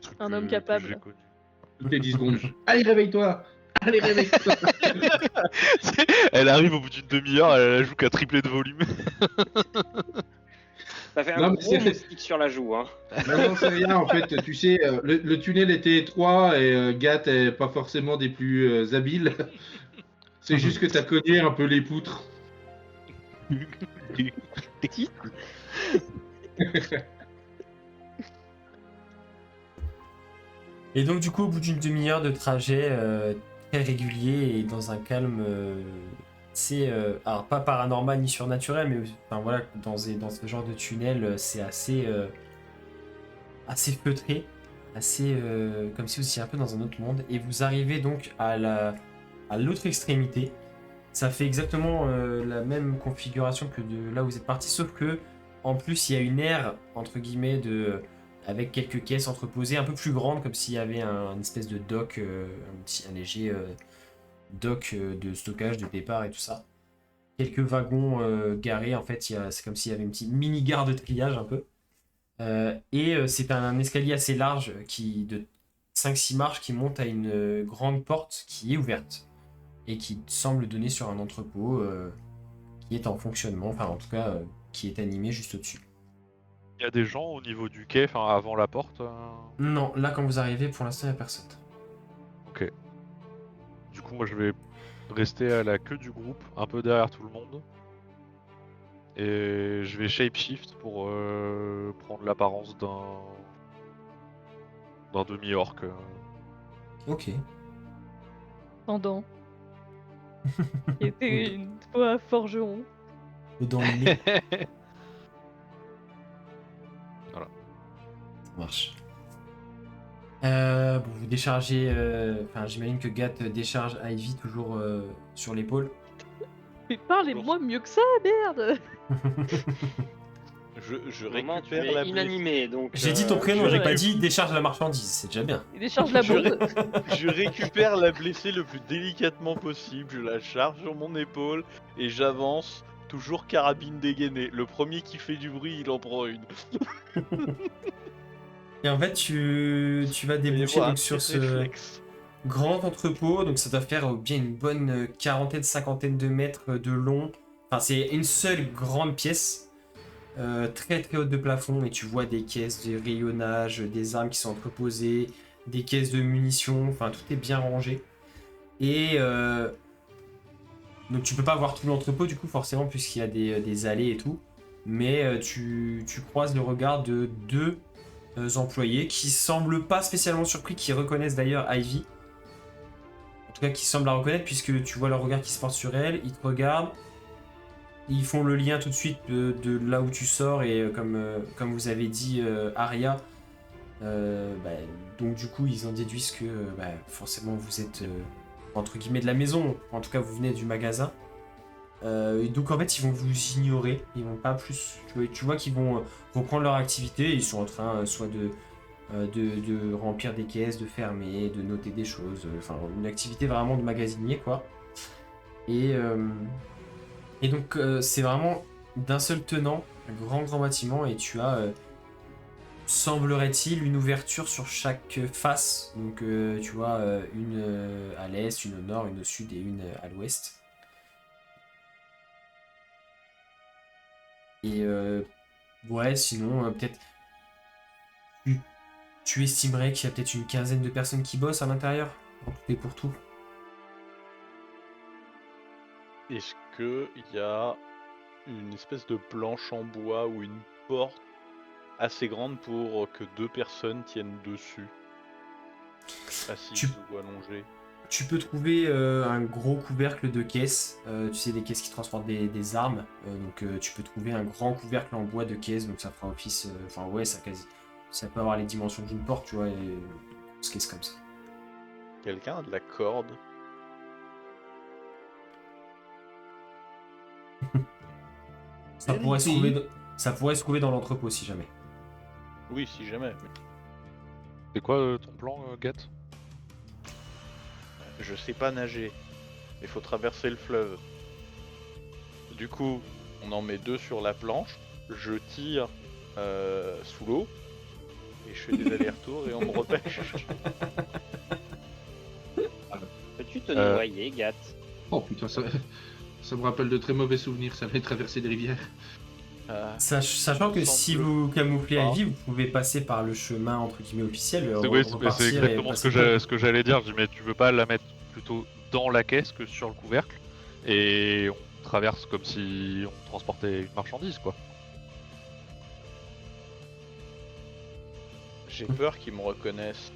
trucs Un homme que capable. j'ai connus. Toutes les 10 secondes. Allez, réveille-toi. Allez, réveille-toi. Elle arrive au bout d'une demi-heure, elle a la joue qu'à tripler de volume. Ça fait un Non, mais gros moustique sur la joue. Hein. Non, c'est rien. En fait, tu sais, le tunnel était étroit et Gat est pas forcément des plus habiles. C'est juste que t'as cogné un peu les poutres. Et donc du coup, au bout d'une demi-heure de trajet très régulier et dans un calme, alors pas paranormal ni surnaturel, mais enfin voilà, dans ce genre de tunnel, c'est assez feutré, assez comme si vous étiez un peu dans un autre monde. Et vous arrivez donc à l'autre extrémité. Ça fait exactement la même configuration que de là où vous êtes parti, sauf que en plus il y a une aire entre guillemets avec quelques caisses entreposées un peu plus grandes, comme s'il y avait une espèce de dock, un léger dock de stockage, de départ et tout ça. Quelques wagons garés, en fait, c'est comme s'il y avait une petite mini-gare de triage un peu. C'est un escalier assez large de 5-6 marches qui monte à une grande porte qui est ouverte et qui semble donner sur un entrepôt qui est en fonctionnement, enfin en tout cas qui est animé juste au-dessus. Il y a des gens au niveau du quai, enfin avant la porte. Non, là quand vous arrivez, pour l'instant il n'y a personne. Ok. Du coup, moi je vais rester à la queue du groupe, un peu derrière tout le monde. Et je vais shapeshift pour prendre l'apparence d'un demi-orc. Ok. Pendant. Qui était une fois forgeron. Dans le nez. Voilà. Ça marche. Bon, vous déchargez. Enfin, j'imagine que Gat décharge Ivy toujours sur l'épaule. Mais parlez-moi mieux que ça, merde. Je Moment, tu récupère la es inanimé, donc... J'ai dit ton prénom, je j'ai pas récup- dit décharge la marchandise, c'est déjà bien. Il décharge la Je bombe. Je récupère la blessée le plus délicatement possible, je la charge sur mon épaule et j'avance, toujours carabine dégainée. Le premier qui fait du bruit, il en prend une. Et en fait, tu vas déboucher donc, sur ce grand entrepôt. Donc ça doit faire bien une bonne quarantaine, cinquantaine de mètres de long. Enfin, c'est une seule grande pièce. Très très haute de plafond. Et tu vois des caisses de rayonnage, des armes qui sont entreposées, des caisses de munitions. Enfin, tout est bien rangé. Et donc tu peux pas voir tout l'entrepôt du coup forcément puisqu'il y a des allées et tout. Mais tu croises le regard de deux employés qui semblent pas spécialement surpris, qui reconnaissent d'ailleurs Ivy. En tout cas qui semblent la reconnaître puisque tu vois leur regard qui se porte sur elle, ils te regardent. Ils font le lien tout de suite de là où tu sors et comme vous avez dit Aria, donc du coup ils en déduisent que forcément vous êtes entre guillemets de la maison, en tout cas vous venez du magasin. Et donc en fait ils vont vous ignorer, ils vont pas plus, tu vois qu'ils vont reprendre leur activité, ils sont en train soit de remplir des caisses, de fermer, de noter des choses, enfin une activité vraiment de magasinier quoi. Et donc c'est vraiment d'un seul tenant, un grand bâtiment et tu as semblerait-il une ouverture sur chaque face, donc tu vois une à l'est, une au nord, une au sud et une à l'ouest. Et ouais, sinon, peut-être. Tu estimerais qu'il y a peut-être une quinzaine de personnes qui bossent à l'intérieur, en tout et pour tout. Est-ce qu'il y a une espèce de planche en bois ou une porte assez grande pour que 2 personnes tiennent dessus, assises ou allongées? Tu peux trouver un gros couvercle de caisse, tu sais, des caisses qui transportent des armes. Donc tu peux trouver un grand couvercle en bois de caisse, donc ça fera office. Enfin, ouais, ça peut avoir les dimensions d'une porte, tu vois, et une grosse caisse comme ça. Quelqu'un a de la corde? Ça pourrait se trouver dans l'entrepôt si jamais. Oui, si jamais. C'est quoi ton plan, Gat? Je sais pas nager. Il faut traverser le fleuve. Du coup, on en met 2 sur la planche. Je tire sous l'eau. Et je fais des allers-retours et on me repêche. Peux-tu te noyer, Gat? Oh putain, ça me rappelle de très mauvais souvenirs, ça va traverser des rivières. Sachant que si vous camouflez Ivy, vous pouvez passer par le chemin entre guillemets officiel. C'est exactement ce que j'allais dire. Je dis, mais tu veux pas la mettre plutôt dans la caisse que sur le couvercle et on traverse comme si on transportait une marchandise, quoi. J'ai peur qu'ils me reconnaissent.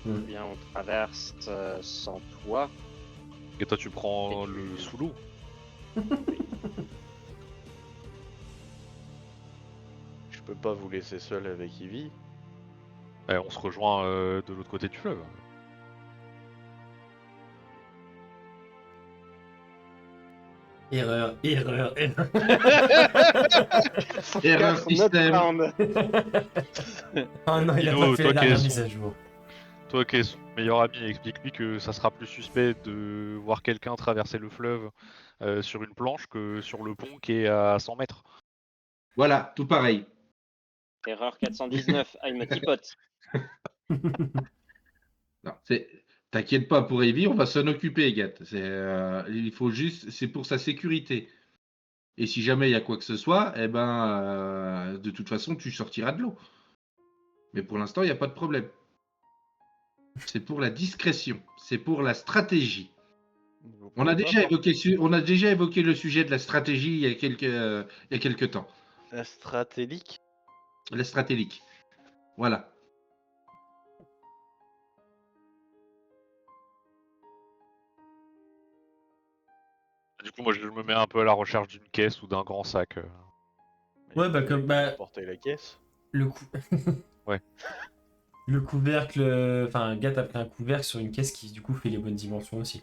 Ou bien on traverse sans toi. Et toi, tu prends Et tu- le sous l'eau. Je peux pas vous laisser seul avec Ivy. On se rejoint de l'autre côté du fleuve. Erreur. Erreur système. Oh non, il a Dino, pas fait toi la qui es dernière son- mise à jour. Toi qui es son meilleur ami, explique-lui que ça sera plus suspect de voir quelqu'un traverser le fleuve sur une planche que sur le pont qui est à 100 mètres. Voilà, tout pareil. Erreur 419, I'm a tipote. Non, t'inquiète pas pour Evie, on va s'en occuper, Gat. Il faut juste, c'est pour sa sécurité. Et si jamais il y a quoi que ce soit, eh ben, de toute façon, tu sortiras de l'eau. Mais pour l'instant, il n'y a pas de problème. C'est pour la discrétion, c'est pour la stratégie. On a déjà évoqué le sujet de la stratégie il y a quelques temps. La stratégique. La stratégique. Voilà. Du coup, moi, je me mets un peu à la recherche d'une caisse ou d'un grand sac. Ouais, bah, comme- bah- Porter la caisse. Le coup. Ouais. Le couvercle. Enfin, Gat a pris un couvercle sur une caisse qui, du coup, fait les bonnes dimensions aussi.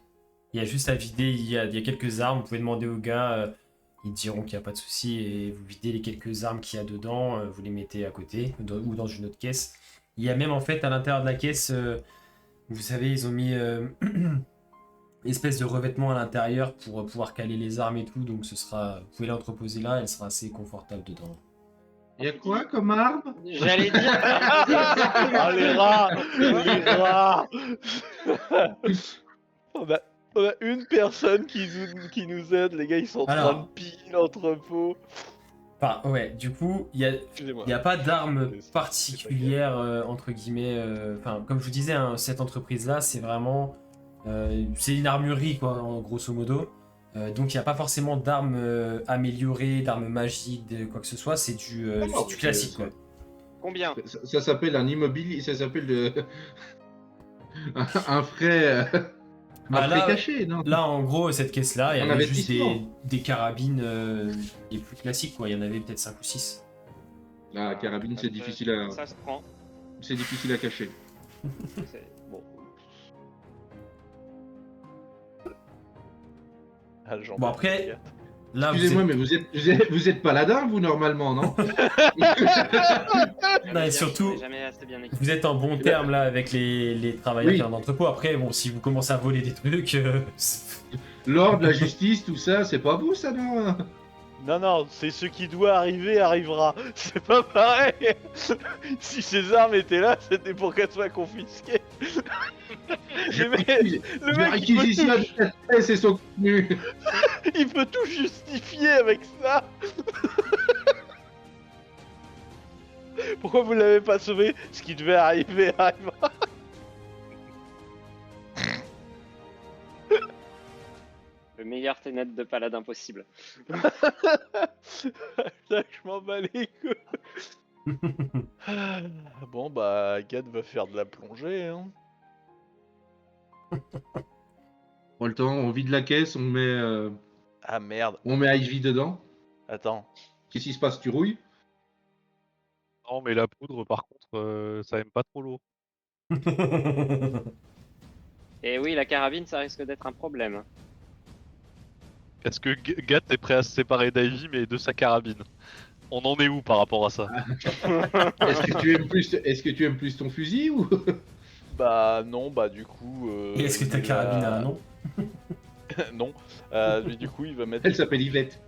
Il y a juste à vider, il y a quelques armes. Vous pouvez demander aux gars, ils diront qu'il n'y a pas de souci. Et vous videz les quelques armes qu'il y a dedans, vous les mettez à côté ou dans une autre caisse. Il y a même, en fait, à l'intérieur de la caisse, vous savez, ils ont mis espèce de revêtement à l'intérieur pour pouvoir caler les armes et tout. Donc, vous pouvez l'entreposer là, elle sera assez confortable dedans. Il y a quoi comme arme? J'allais dire. Ah, les rats! Les rats! on a une personne qui nous aide, les gars, ils sont en train Alors. de piller l'entrepôt. Enfin, ouais, du coup, il Excusez-moi. n'y a pas d'arme C'est particulière, entre guillemets. Enfin, comme je vous disais, hein, cette entreprise-là, c'est vraiment. C'est une armurerie, quoi, en grosso modo. Donc, il n'y a pas forcément d'armes améliorées, d'armes magiques, de quoi que ce soit. C'est du classique, quoi. Combien? Ça s'appelle un immobilier, ça s'appelle un frais, Bah, frais là- caché, non? Là, en gros, cette caisse-là, il y Un avait juste investissement. des carabines les plus classiques, quoi. Il y en avait peut-être 5 ou 6. La carabine, c'est difficile à, Ça se prend. c'est difficile à cacher. Bon. Ah, j'en Bon, peux après, plus, Là, Excusez-moi, mais vous êtes paladin, vous, normalement, non? Non, et surtout, Jamais assez bien équipé. vous êtes en bon terme là avec les travailleurs Oui. qui sont en entrepôt. Après, bon, si vous commencez à voler des trucs, L'ordre, la justice, tout ça, c'est pas vous, ça, non? Non, c'est ce qui doit arriver arrivera. C'est pas pareil. Si ces armes étaient là, c'était pour qu'elles soient confisquées. Le mec, Je il réquisitionne peut, cette pièce et son contenu. il peut tout justifier avec ça. Pourquoi vous l'avez pas sauvé? Ce qui devait arriver arrivera. Le meilleur ténet de paladin possible. Putain, je m'en bats les couilles. Bon bah, Gad va faire de la plongée, hein. Prends le temps, on vide la caisse, Ah merde, on met Ivy dedans. attends. Qu'est-ce qui se passe? Tu rouilles? Non, mais la poudre, par contre, ça aime pas trop l'eau. Et oui, la carabine, ça risque d'être un problème. Est-ce que Gat est prêt à se séparer d'Ivy, mais de sa carabine? On en est où par rapport à ça? Est-ce que tu aimes plus ton fusil ou? Bah non, bah du coup... Et est-ce que ta carabine a un nom? Non. Mais du coup, il va mettre... Elle s'appelle Yvette.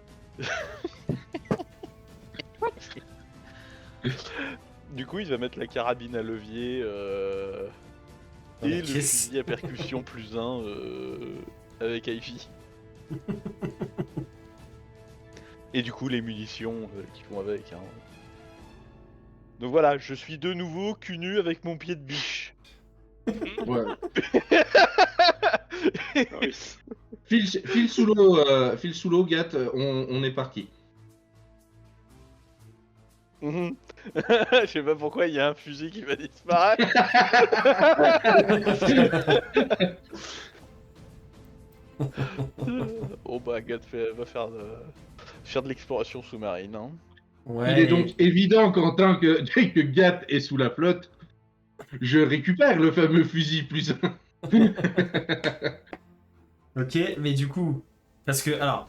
Du coup, il va mettre la carabine à levier Dans la et le caisse. fusil à percussion plus 1 avec Ivy. Et du coup, les munitions qui vont avec. Hein. Donc voilà, je suis de nouveau cul nu avec mon pied de biche. Ouais. File sous l'eau, Gat, on est parti. Mhm. Je sais pas pourquoi il y a un fusil qui va disparaître. Oh bah, Gat va faire de l'exploration sous-marine. Hein. Ouais, Il est et- donc évident, Quentin, que dès que Gat est sous la flotte, je récupère le fameux fusil plus 1. Ok, mais du coup, parce que, alors,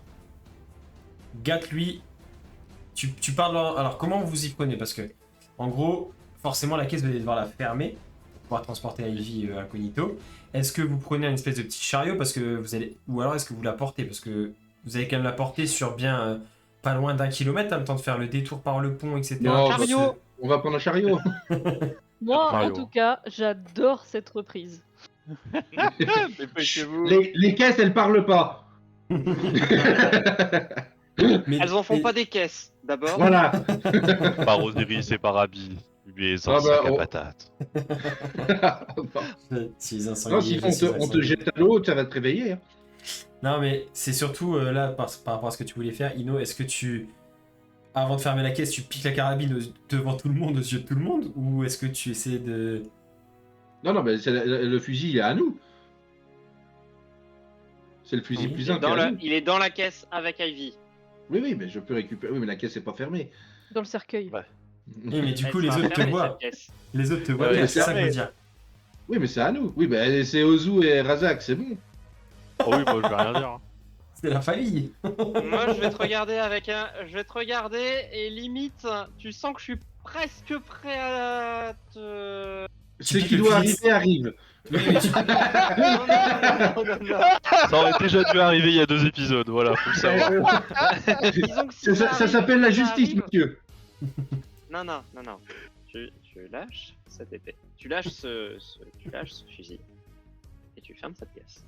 Gat, lui, tu parles. Alors, comment vous y prenez? Parce que, en gros, forcément, la caisse, vous allez devoir la fermer pour pouvoir transporter Ivy incognito. Est-ce que vous prenez une espèce de petit chariot parce que vous allez. Ou alors, est-ce que vous la portez? Parce que vous allez quand même la porter sur bien pas loin d'1 kilomètre, t'as le temps de faire le détour par le pont, etc. Non, Parce que- chariot. On va prendre un chariot. Moi, en Mario. tout cas, j'adore cette reprise. Dépêchez-vous. Les caisses, elles parlent pas. Mais- Elles en font mais- pas des caisses, d'abord. Voilà. Par Osiris et par Abby, lui est Ah un sac bah, à oh. patates. Si les Non, sinon on te jette à l'eau, ça va te réveiller. Hein. Non, mais c'est surtout là, par rapport à ce que tu voulais faire, Ino, est-ce que tu, avant de fermer la caisse, tu piques la carabine devant tout le monde, aux yeux de tout le monde, ou est-ce que tu essaies de... Non, mais le fusil, il est à nous. C'est le fusil Oui. plus 1 Il est dans la caisse avec Ivy. Oui, mais je peux récupérer. Oui, mais la caisse n'est pas fermée. Dans le cercueil. Ouais. Eh, mais du Elle coup, les sera autres te fermée, voient. cette caisse. Les autres te voient, Ouais, bien, c'est ça que je fermé. veux dire. Oui, mais c'est à nous. Oui, mais c'est Ozu et Razak, c'est bon. Oh oui, moi je vais rien dire. Hein. C'est la famille. Moi, je vais te regarder Je vais te regarder et limite, tu sens que je suis presque prêt à te... Ce piques qui le doit fusil. arriver, arrive. Oui, mais tu- Non. Ça aurait déjà dû arriver il y a 2 épisodes, voilà, faut le savoir. Disons que si Ça arrive, s'appelle la ça justice, arrive. monsieur. Non, non, non, non. Tu lâches cette épée. Tu lâches ce fusil. Et tu fermes cette pièce.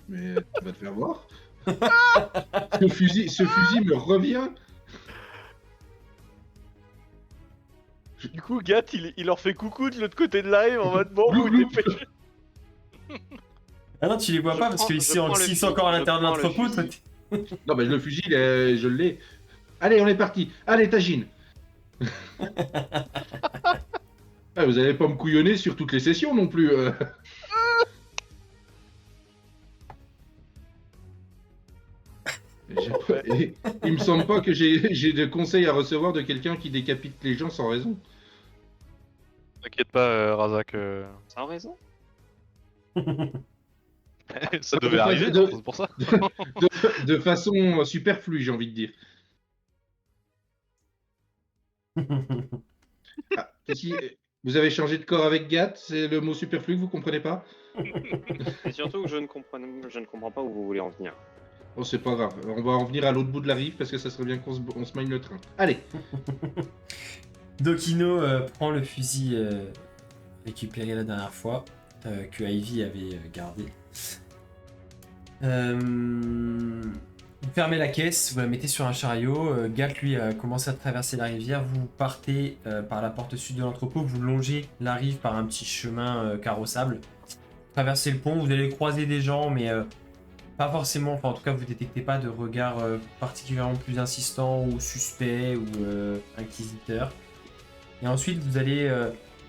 Mais tu vas te faire voir. Ce fusil me revient. Du coup, Gat, il leur fait coucou de l'autre côté de la rive en mode bon, vous dépêchez. Ah non, tu les vois Je pas parce prends- que je s'ils prends le sont fusil, encore à je l'intérieur de prends le l'entrepôt, toi, fusil. Non, mais le fusil, je l'ai. Allez, on est parti. Allez, Tagine. Ah, vous allez pas me couillonner sur toutes les sessions non plus. Il me semble pas que j'ai de conseils à recevoir de quelqu'un qui décapite les gens sans raison. T'inquiète pas, Razak. Sans raison. Ça devait arriver, de- c'est pour ça. De façon superflue, j'ai envie de dire. Ah, vous avez changé de corps avec Gat, c'est le mot superflu que vous comprenez pas? Et surtout que je ne comprends pas où vous voulez en venir. Oh, c'est pas grave, on va en venir à l'autre bout de la rive parce que ça serait bien qu'on se mine le train. Allez. Dokino prend le fusil récupéré la dernière fois, que Ivy avait gardé. Vous fermez la caisse, vous la mettez sur un chariot. Gat, lui, a commencé à traverser la rivière. Vous partez par la porte sud de l'entrepôt, vous longez la rive par un petit chemin carrossable. Traversez le pont, vous allez croiser des gens, mais pas forcément, enfin en tout cas vous détectez pas de regard particulièrement plus insistant ou suspect ou inquisiteur. Et ensuite vous allez,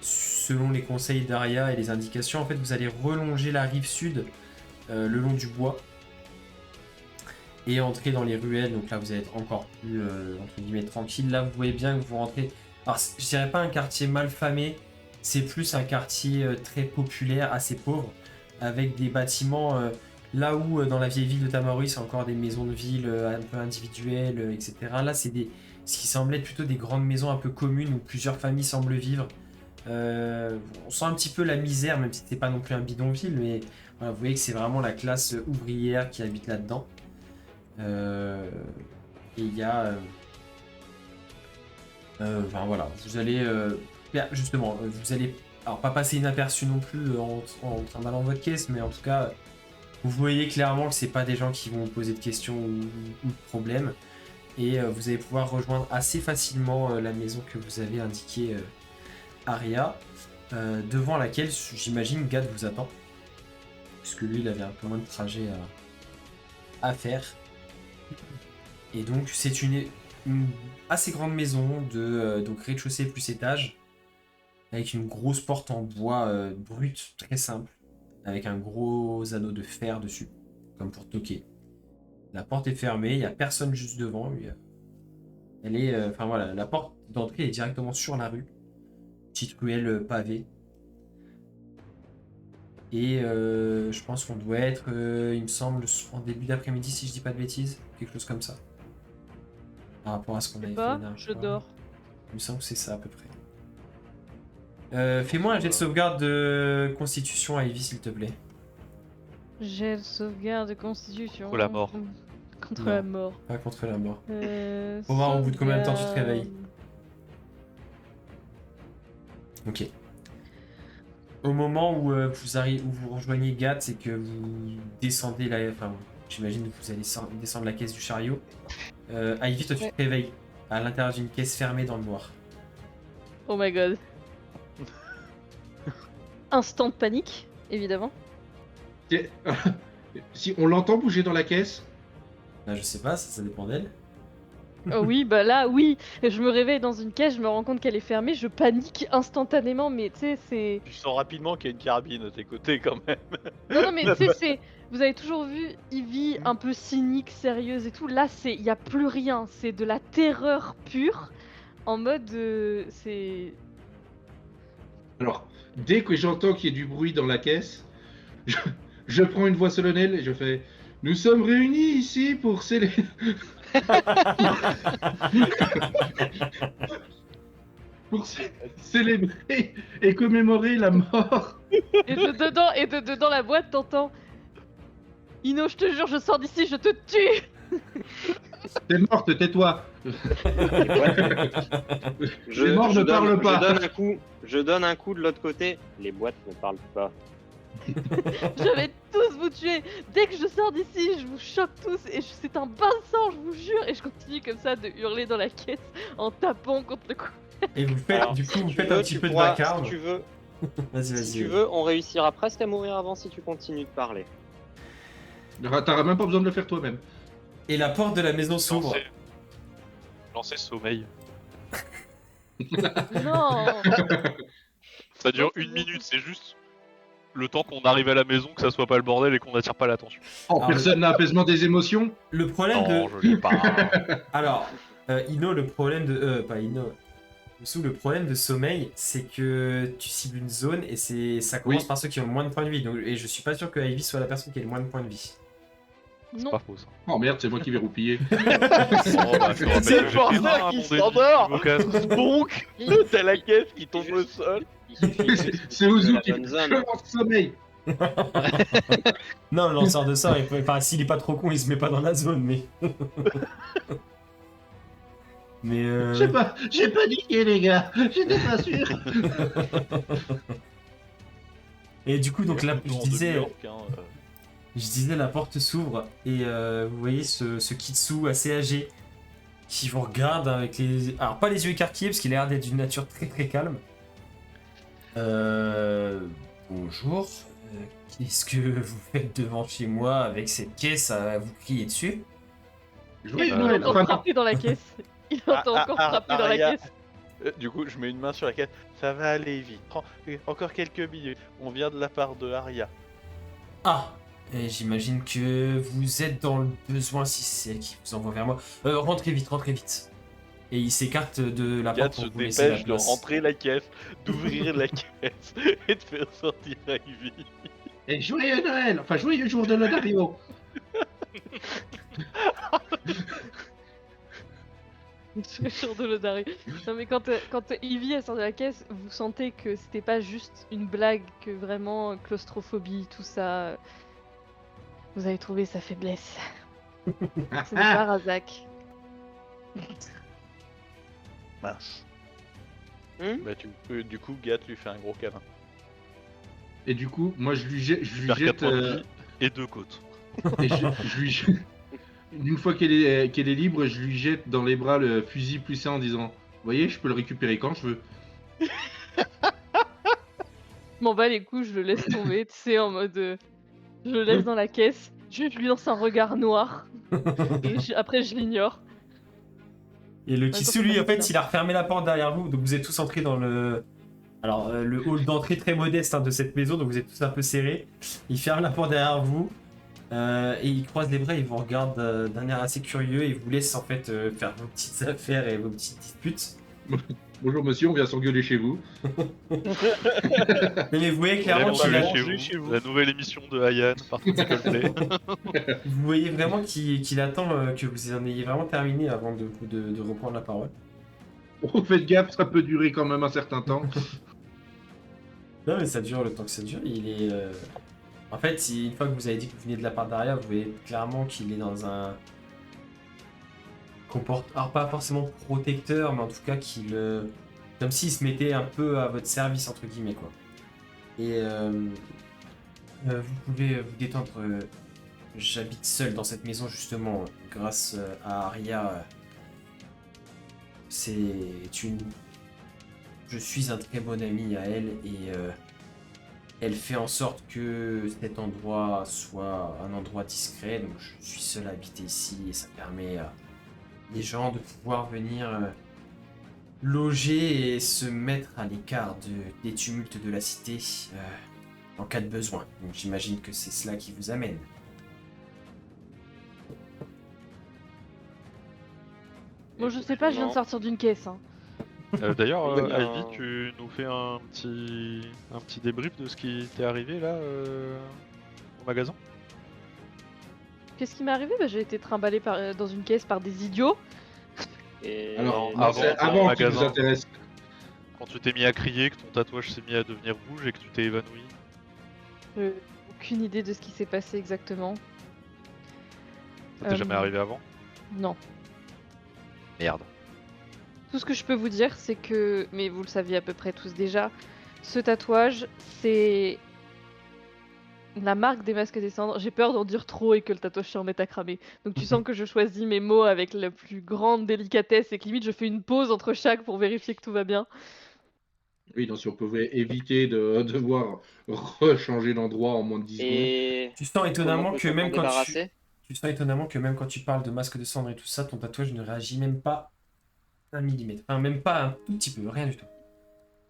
selon les conseils d'Aria et les indications, en fait vous allez relonger la rive sud le long du bois et entrer dans les ruelles. Donc là vous allez être encore plus entre guillemets tranquille. Là vous voyez bien que vous rentrez, alors je dirais pas un quartier mal famé, c'est plus un quartier très populaire, assez pauvre, avec des bâtiments là où dans la vieille ville de Tamariu c'est encore des maisons de ville un peu individuelles, etc. Là c'est ce qui semble être plutôt des grandes maisons un peu communes où plusieurs familles semblent vivre. On sent un petit peu la misère, même si c'est pas non plus un bidonville, mais voilà, vous voyez que c'est vraiment la classe ouvrière qui habite là-dedans. Et il y a... enfin voilà, vous allez... justement, vous allez... Alors pas passer inaperçu non plus en trimballant votre caisse, mais en tout cas... Vous voyez clairement que c'est pas des gens qui vont vous poser de questions ou de problèmes. Et vous allez pouvoir rejoindre assez facilement la maison que vous avez indiquée Aria, devant laquelle j'imagine Gad vous attend. Puisque lui il avait un peu moins de trajet à faire. Et donc c'est une assez grande maison de donc rez-de-chaussée plus étage. Avec une grosse porte en bois brut, très simple. Avec un gros anneau de fer dessus, comme pour toquer. La porte est fermée, il n'y a personne juste devant. Elle est, enfin voilà, la porte d'entrée est directement sur la rue. Petite ruelle pavée. Et je pense qu'on doit être, il me semble, en début d'après-midi, si je dis pas de bêtises. Quelque chose comme ça. Par rapport à ce qu'on avait fait la dernière Je fois. dors. Il me semble que c'est ça à peu près. Fais-moi un jet de sauvegarde de constitution, Ivy, s'il te plaît. J'ai le sauvegarde de constitution. Contre la mort. Contre Non. la mort. Pas contre la mort. Faut voir au bout de combien de temps tu te réveilles. Ok. Au moment où vous rejoignez Gat, c'est que vous descendez enfin, j'imagine que vous allez descendre la caisse du chariot. Ivy, toi tu te réveilles à l'intérieur d'une caisse fermée dans le noir. Oh my god. Instant de panique, évidemment. Si on l'entend bouger dans la caisse, Là, je sais pas, ça dépend d'elle. Oh oui, bah là, oui. Je me réveille dans une caisse, je me rends compte qu'elle est fermée, je panique instantanément, mais tu sais, c'est... Tu sens rapidement qu'il y a une carabine à tes côtés quand même. Non, non, mais tu sais, c'est... Vous avez toujours vu Ivy un peu cynique, sérieuse et tout. Là, c'est... Il y a plus rien. C'est de la terreur pure. En mode... c'est... alors, dès que j'entends qu'il y a du bruit dans la caisse, je prends une voix solennelle et je fais « Nous sommes réunis ici pour célébrer... » pour célébrer et commémorer la mort. Et de dedans la boîte, t'entends... Ino, je te jure, je sors d'ici, je te tue. T'es morte, tais-toi. Je, mort, ne parle donne, pas. je donne un coup de l'autre côté. Les boîtes ne parlent pas. Je vais tous vous tuer. Dès que je sors d'ici, je vous choque tous et c'est un bain de sang, je vous jure. Et je continue comme ça de hurler dans la caisse en tapant contre le cou. Et vous faites, Alors, du coup, si vous tu faites veux, un petit tu peu de pourras- vacarme. Si tu veux, Vas-y, si vas-y. tu veux, on réussira presque à mourir avant si tu continues de parler. T'auras même pas besoin de le faire toi-même. Et la porte de la maison s'ouvre. Lancer sommeil. Non. Ça dure Non, c'est 1 bon. minute, c'est juste le temps qu'on arrive à la maison, que ça soit pas le bordel et qu'on n'attire pas l'attention. Oh, Alors, personne n'a apaisement des émotions. Le problème Non, de. je l'ai pas. Alors, Ino, le problème de. Pas Ino. Sous le problème de sommeil, c'est que tu cibles une zone et ça commence Oui. par ceux qui ont le moins de points de vie. Donc, et je suis pas sûr que Ivy soit la personne qui ait le moins de points de vie. C'est Non. pas faux ça. Oh merde, c'est moi qui vais roupiller. Bon, bah, je te rappelle C'est que le j'ai pris porteur un à qui mon s'endort. niveau 4. Donc, t'as la caisse qui tombe au sol. Il suffit juste C'est de Ozu la qui bonne zone. commence sommeil. Non, le lanceur de sort, enfin, s'il est pas trop con, il se met pas dans la zone, mais. Mais. J'ai paniqué les gars, j'étais pas sûr. Et du coup, donc là, je En disais. demi-orque, hein, Je disais, la porte s'ouvre et vous voyez ce Kitsu assez âgé qui vous regarde avec les. Alors, pas les yeux écarquillés parce qu'il a l'air d'être d'une nature très très calme. Bonjour. Qu'est-ce que vous faites devant chez moi avec cette caisse à vous crier dessus? Joyeux Il Noël. entend Enfin, non. frapper dans la caisse. Il entend encore frapper dans la Aria. caisse. Du coup, je mets une main sur la caisse. Ça va aller vite. Encore quelques minutes. On vient de la part de Aria. Ah, et j'imagine que vous êtes dans le besoin si c'est elle qui vous envoie vers moi. Rentrez vite, rentrez vite. Et il s'écarte de la Gad porte se pour vous laisser la dépêche de place. rentrer la caisse, d'ouvrir la caisse et de faire sortir Ivy. Et joyeux Noël. Enfin, joyeux jour de l'Odario. Ce genre de l'odari. Non mais quand Ivy elle sort de la caisse, vous sentez que c'était pas juste une blague, que vraiment claustrophobie, tout ça. Vous avez trouvé sa faiblesse. Ce n'est pas Razak. Mince. Hmm Bah, du coup, Gad lui fait un gros câlin. Et du coup, moi je lui jette, Faire 4 points de vie et 2 côtes. et je lui jette- une fois qu'elle est libre, je lui jette dans les bras le fusil plus en disant, vous voyez, je peux le récupérer quand je veux. Je m'en bats les couilles, je le laisse tomber, tu sais, en mode. Je le laisse dans la caisse, je lui lance un regard noir, et après je l'ignore. Et le Ouais, Kitsu, quand lui, ça en fait, passe il a refermé la porte derrière vous, donc vous êtes tous entrés dans le. Alors, le hall d'entrée très modeste hein, de cette maison, donc vous êtes tous un peu serrés. Il ferme la porte derrière vous, et il croise les bras, il vous regarde d'un air assez curieux, et il vous laisse en fait faire vos petites affaires et vos petites disputes. Bonjour monsieur, on vient s'engueuler chez vous. Mais vous voyez clairement On qu'il a. va chez vous. La nouvelle émission de Hayan par Tentacle Play. Vous voyez vraiment qu'il attend que vous en ayez vraiment terminé avant de reprendre la parole. Oh, faites gaffe, ça peut durer quand même un certain temps. Non mais ça dure le temps que ça dure, il est... En fait, une fois que vous avez dit que vous venez de la part d'arrière, vous voyez clairement qu'il est dans un... Alors pas forcément protecteur, mais en tout cas qu'il... Comme s'il se mettait un peu à votre service, entre guillemets, quoi. Et vous pouvez vous détendre. J'habite seul dans cette maison, justement, grâce à Aria. C'est une... Je suis un très bon ami à elle et elle fait en sorte que cet endroit soit un endroit discret. Donc je suis seul à habiter ici et ça permet à des gens de pouvoir venir loger et se mettre à l'écart des tumultes de la cité en cas de besoin. Donc j'imagine que c'est cela qui vous amène. Moi je sais pas, je viens de sortir d'une caisse. Hein. D'ailleurs, Eh bien- Ivy, tu nous fais un petit débrief de ce qui t'est arrivé là au magasin? Qu'est-ce qui m'est arrivé? Bah, j'ai été trimballée dans une caisse par des idiots. Et Alors, avant- c'est avant avant le qui nous magasin. intéresse. Quand tu t'es mis à crier, que ton tatouage s'est mis à devenir rouge et que tu t'es évanoui. Aucune idée de ce qui s'est passé exactement. Ça t'est jamais arrivé avant? Non. Merde. Tout ce que je peux vous dire, c'est que, mais vous le saviez à peu près tous déjà, ce tatouage, c'est la marque des masques des cendres. J'ai peur d'en dire trop et que le tatouage s'en mette à cramer. Donc tu sens que je choisis mes mots avec la plus grande délicatesse et que limite je fais une pause entre chaque pour vérifier que tout va bien. Oui, donc si on pouvait éviter de devoir rechanger d'endroit en moins de 10 secondes. Et Tu sens comment étonnamment que peut-on même s'en quand débarrasser? tu sens étonnamment que même quand tu parles de masque de cendre et tout ça, ton tatouage ne réagit même pas 1 millimètre. Enfin, même pas un tout petit peu, rien du tout.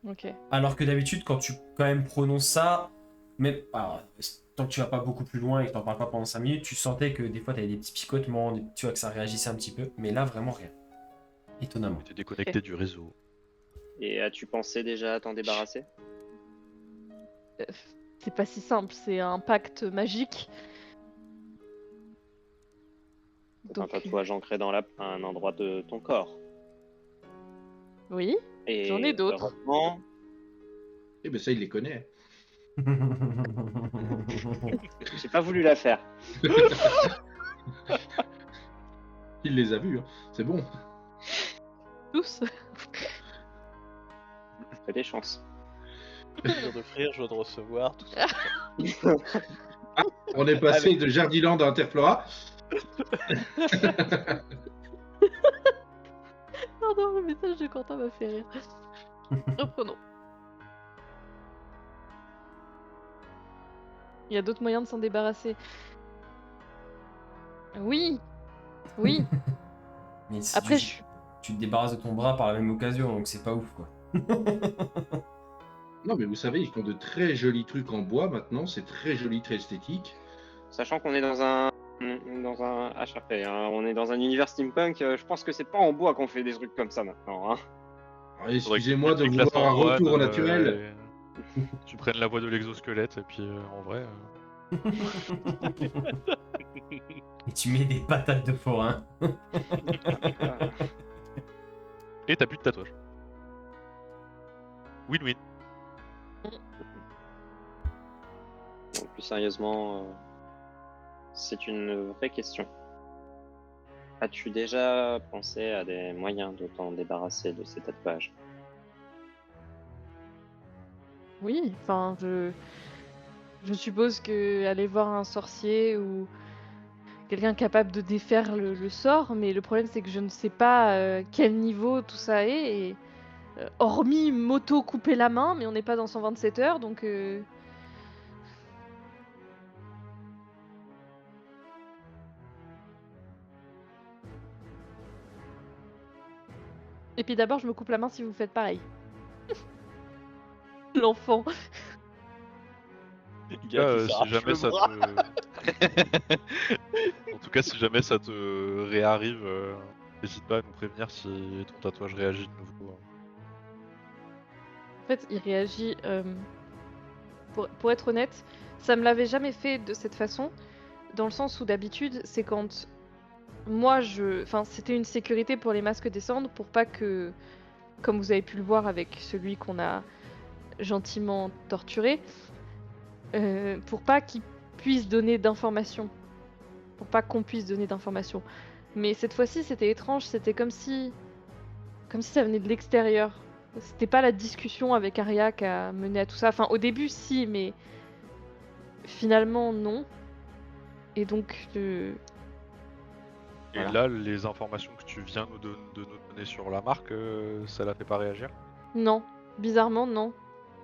Ok. Alors que d'habitude, quand tu quand même prononces ça, même alors, tant que tu vas pas beaucoup plus loin et que t'en parles pas pendant 5 minutes, tu sentais que des fois t'avais des petits picotements, tu vois que ça réagissait un petit peu, mais là vraiment rien. Étonnamment. T'es déconnecté du réseau. Et as-tu pensé déjà à t'en débarrasser? Euh, C'est pas si simple, c'est un pacte magique. C'est un Donc, tatouage ancré dans un endroit de ton corps. oui, Et j'en ai d'autres. heureusement, Eh ben ça, il les connaît. j'ai pas voulu la faire. Il les a vus, hein. C'est bon. Tous. Fais des chances. Je viens d'offrir, je viens de recevoir, tout ça. On est passé de Jardiland à Interflora. Pardon, le message de Quentin m'a fait rire. Reprenons. Il y a d'autres moyens de s'en débarrasser. Oui, oui. Mais si Après, tu te débarrasses de ton bras par la même occasion, donc c'est pas ouf quoi. Non, mais vous savez, ils font de très jolis trucs en bois maintenant. C'est très joli, très esthétique. Sachant qu'on est dans un HRP, hein, on est dans un univers steampunk, je pense que c'est pas en bois qu'on fait des trucs comme ça maintenant. Hein. Alors, excusez-moi de vouloir un retour au naturel. Tu prennes la voie de l'exosquelette et puis en vrai. Et tu mets des patates de forain. Et t'as plus de tatouage. Win-win. Donc, plus sérieusement, c'est une vraie question. As-tu déjà pensé à des moyens de t'en débarrasser de ces tatouages? oui, enfin, je suppose que aller voir un sorcier ou quelqu'un capable de défaire le sort, mais le problème c'est que je ne sais pas quel niveau tout ça est, et hormis moto couper la main, mais on n'est pas dans 127 heures, donc... Et puis d'abord, je me coupe la main si vous faites pareil. L'enfant. En tout cas, si jamais ça te. En tout cas, si jamais ça te réarrive, n'hésite pas à nous prévenir si ton tatouage réagit de nouveau. En fait, il réagit... Pour être honnête, ça me l'avait jamais fait de cette façon, dans le sens où d'habitude, c'est quand moi Enfin, c'était une sécurité pour les masques des cendres, pour pas que, comme vous avez pu le voir avec celui qu'on a gentiment torturé, pour pas qu'il puisse donner d'informations. Pour pas qu'on puisse donner d'informations. Mais cette fois-ci, c'était étrange, c'était comme si ça venait de l'extérieur. C'était pas la discussion avec Arya qui a mené à tout ça. Enfin, au début, si, mais finalement, non. Et donc, Et Voilà. là, les informations que tu viens de nous donner sur la marque, ça la fait pas réagir? non. Bizarrement, non.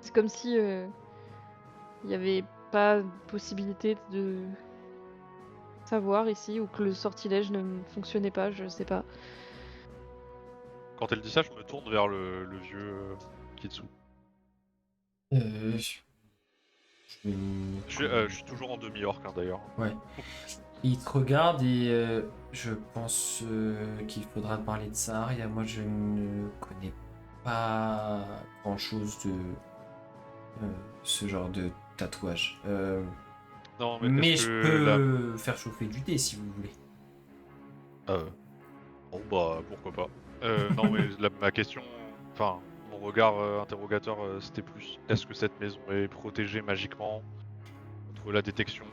C'est comme si il y avait pas de possibilité de savoir ici, ou que le sortilège ne fonctionnait pas, je sais pas. Quand elle dit ça, je me tourne vers le vieux Kitsu. Je- Je suis toujours en demi-orc hein, d'ailleurs. Ouais. Il te regarde et je pense qu'il faudra parler de ça, Aria. Moi, je ne connais pas grand-chose de ce genre de tatouage. Non, Mais est-ce je que peux faire chauffer du thé si vous voulez. Bon bah pourquoi pas. Non mais ma question, enfin mon regard interrogateur c'était plus est-ce que cette maison est protégée magiquement contre la détection?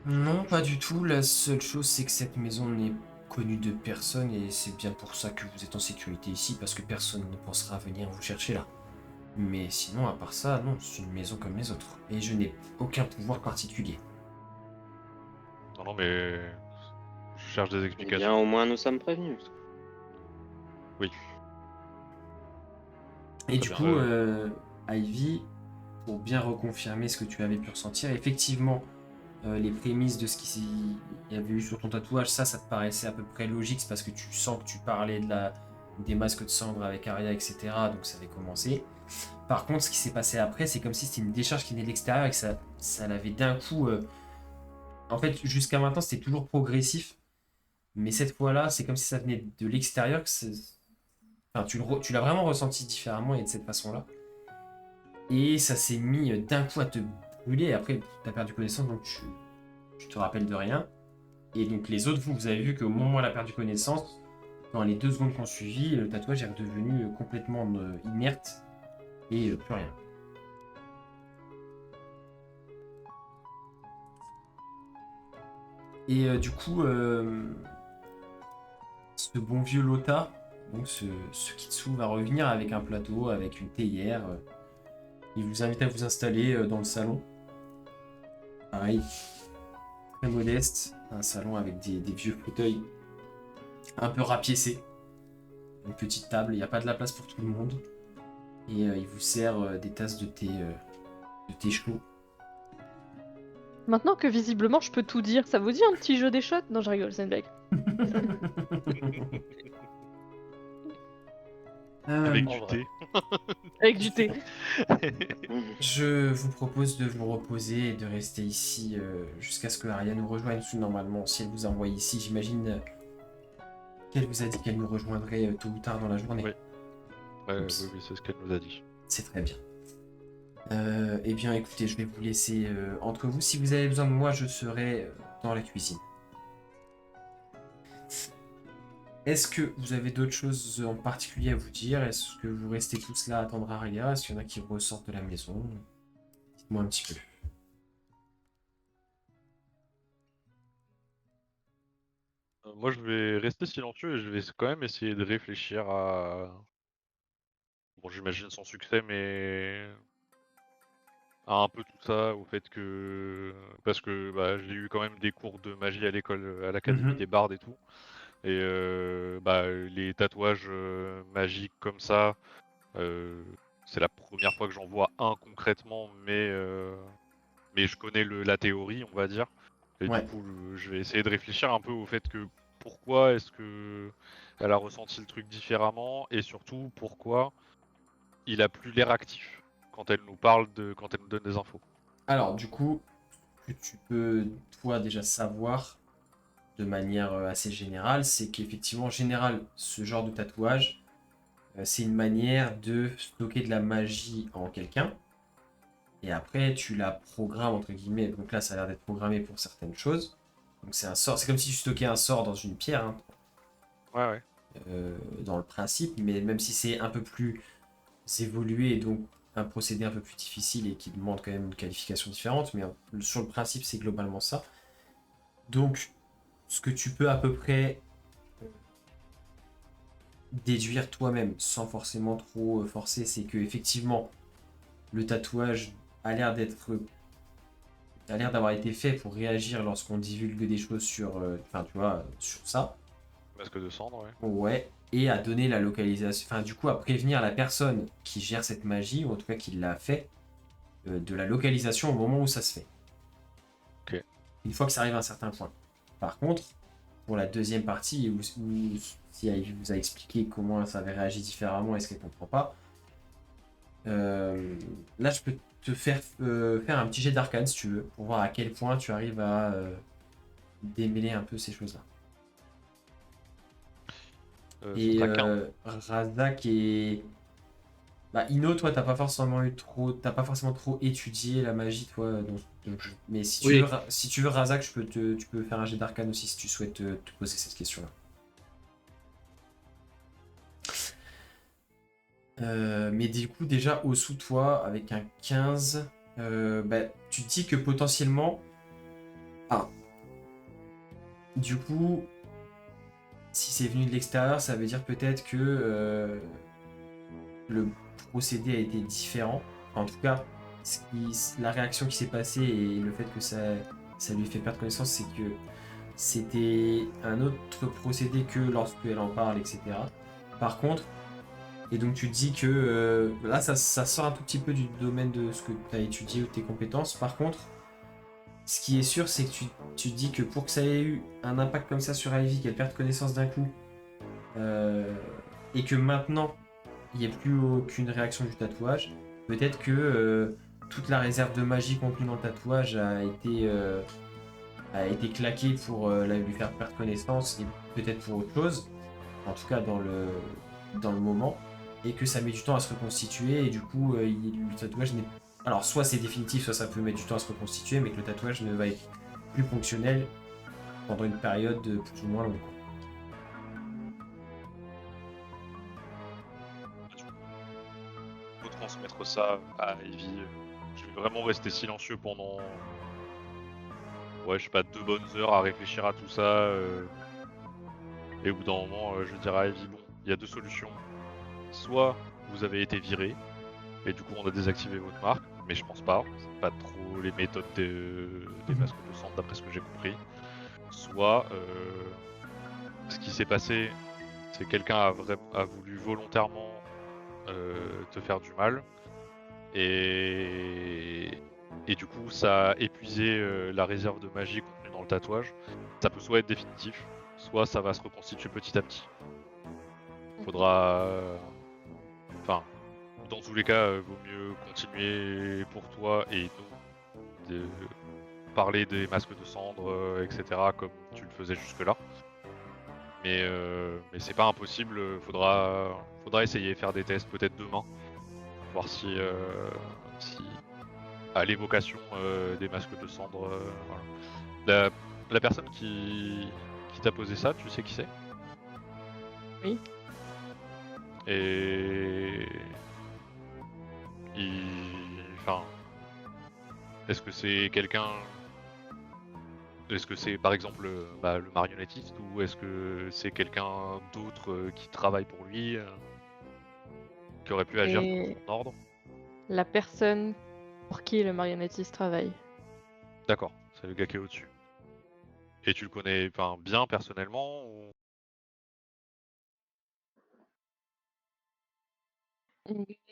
Non, pas du tout. La seule chose, c'est que cette maison n'est connu de personne et c'est bien pour ça que vous êtes en sécurité ici, parce que personne ne pensera venir vous chercher là. Mais sinon, à part ça, non, c'est une maison comme les autres. Et je n'ai aucun pouvoir particulier. Non, mais je cherche des Eh explications. bien, au moins, nous sommes prévenus. Oui. Et Très du bien, coup, Ivy, pour bien reconfirmer ce que tu avais pu ressentir, effectivement, les prémices de ce qu'il y avait eu sur ton tatouage, ça te paraissait à peu près logique, c'est parce que tu sens que tu parlais des masques de cendre avec Arya, etc. Donc ça avait commencé. Par contre, ce qui s'est passé après, c'est comme si c'était une décharge qui venait de l'extérieur et que ça l'avait d'un coup... En fait, jusqu'à maintenant, c'était toujours progressif. Mais cette fois-là, c'est comme si ça venait de l'extérieur. Enfin, tu l'as vraiment ressenti différemment et de cette façon-là. Et ça s'est mis d'un coup à te brûler. Après, tu as perdu connaissance, donc tu te rappelles de rien. Et donc les autres, vous avez vu qu'au moment où elle a perdu connaissance, dans les 2 secondes qui ont suivi, le tatouage est redevenu complètement inerte et plus rien. Et du coup, ce bon vieux Lothar, donc ce Kitsu, va revenir avec un plateau, avec une théière. Il vous invite à vous installer dans le salon. Pareil, très modeste, un salon avec des vieux fauteuils un peu rapiécés. Une petite table, il n'y a pas de la place pour tout le monde. Et il vous sert des tasses de thé chaud. Maintenant que visiblement je peux tout dire, ça vous dit un petit jeu des shots? Non, je rigole, c'est une blague. Avec en du vrai. thé. Avec du thé. Je vous propose de vous reposer et de rester ici jusqu'à ce que Arya nous rejoigne. Normalement, si elle vous envoie ici, j'imagine qu'elle vous a dit qu'elle nous rejoindrait tôt ou tard dans la journée. Oui. Oui, Oups. oui, c'est ce qu'elle nous a dit. C'est très bien. Eh bien, écoutez, je vais vous laisser entre vous. Si vous avez besoin de moi, je serai dans la cuisine. Est-ce que vous avez d'autres choses en particulier à vous dire? Est-ce que vous restez tous là à attendre Arya? Est-ce qu'il y en a qui ressortent de la maison? Dites-moi un petit peu. Moi, je vais rester silencieux et je vais quand même essayer de réfléchir à... Bon, j'imagine sans succès, mais... à un peu tout ça, au fait que... Parce que bah, j'ai eu quand même des cours de magie à l'école, à l'Académie des Bardes et tout. Et bah, les tatouages magiques comme ça, c'est la première fois que j'en vois un concrètement, mais je connais la théorie, on va dire. Et Ouais. du coup, je vais essayer de réfléchir un peu au fait que pourquoi est-ce que elle a ressenti le truc différemment, et surtout pourquoi il a plus l'air actif quand elle nous parle quand elle nous donne des infos. Alors, du coup, ce que tu peux, toi, déjà savoir de manière assez générale, c'est qu'effectivement, en général, ce genre de tatouage, c'est une manière de stocker de la magie en quelqu'un. Et après, tu la programmes, entre guillemets. Donc là, ça a l'air d'être programmé pour certaines choses. Donc c'est un sort. C'est comme si tu stockais un sort dans une pierre, hein, Ouais. dans le principe. Mais même si c'est un peu plus évolué et donc un procédé un peu plus difficile et qui demande quand même une qualification différente. Mais sur le principe, c'est globalement ça. Donc, ce que tu peux à peu près déduire toi-même, sans forcément trop forcer, c'est que effectivement, le tatouage a l'air d'avoir été fait pour réagir lorsqu'on divulgue des choses sur, enfin, tu vois, sur ça. Masque de cendre, ouais. Ouais. Et à donner la localisation, enfin, du coup, à prévenir la personne qui gère cette magie, ou en tout cas qui l'a fait, de la localisation au moment où ça se fait. Ok. Une fois que ça arrive à un certain point. Par contre, pour la deuxième partie, où si Ivy vous a expliqué comment ça avait réagi différemment et ce qu'elle comprend pas, là je peux te faire un petit jet d'arcane si tu veux, pour voir à quel point tu arrives à démêler un peu ces choses-là. Et Ça craint. Razak et... Bah, Ino, toi, t'as pas forcément trop étudié la magie, toi. Mais si tu, Oui. si tu veux, Razak, tu peux faire un jet d'arcane aussi si tu souhaites te poser cette question-là. Mais du coup, déjà, au-dessous de toi, avec un 15, bah, tu te dis que potentiellement... Ah. Du coup, Si c'est venu de l'extérieur, ça veut dire peut-être que le procédé a été différent. En tout cas, la réaction qui s'est passée et le fait que ça lui fait perdre connaissance, c'est que c'était un autre procédé que lorsqu'elle en parle, etc. Par contre, et donc tu te dis que là, ça sort un tout petit peu du domaine de ce que tu as étudié ou de tes compétences. Par contre, ce qui est sûr, c'est que tu te dis que pour que ça ait eu un impact comme ça sur Ivy, qu'elle perde connaissance d'un coup, et que maintenant, il n'y ait plus aucune réaction du tatouage, peut-être que toute la réserve de magie contenue dans le tatouage a été claquée pour lui faire perdre connaissance, et peut-être pour autre chose, en tout cas dans le moment, et que ça met du temps à se reconstituer, et du coup, le tatouage n'est... Alors, soit c'est définitif, soit ça peut mettre du temps à se reconstituer, mais que le tatouage ne va être plus fonctionnel pendant une période plus ou moins longue. Faut transmettre ça à Ivy. Je vais vraiment rester silencieux pendant, ouais, je sais pas, 2 bonnes heures à réfléchir à tout ça. Et au bout d'un moment, je dirais à Ivy, bon, il y a 2 solutions. Soit vous avez été viré, et du coup on a désactivé votre marque, mais je pense pas. C'est pas trop les méthodes des masques de sang d'après ce que j'ai compris. Soit ce qui s'est passé, c'est que quelqu'un a voulu volontairement te faire du mal, et du coup ça a épuisé la réserve de magie contenue dans le tatouage. Ça peut soit être définitif, soit ça va se reconstituer petit à petit. Faudra... Enfin, dans tous les cas, vaut mieux continuer pour toi et nous de parler des masques de cendre, etc., comme tu le faisais jusque-là. Mais c'est pas impossible, faudra essayer, faire des tests peut-être demain, voir si à l'évocation des masques de cendre, voilà. La personne qui t'a posé ça, tu sais qui c'est? Oui. Et enfin, est-ce que c'est quelqu'un... Est-ce que c'est par exemple le marionnettiste, ou est-ce que c'est quelqu'un d'autre qui travaille pour lui, qui aurait pu agir sous Et son ordre? la personne pour qui le marionnettiste travaille. D'accord, c'est le gars qui est au-dessus. Et tu le connais bien personnellement ou...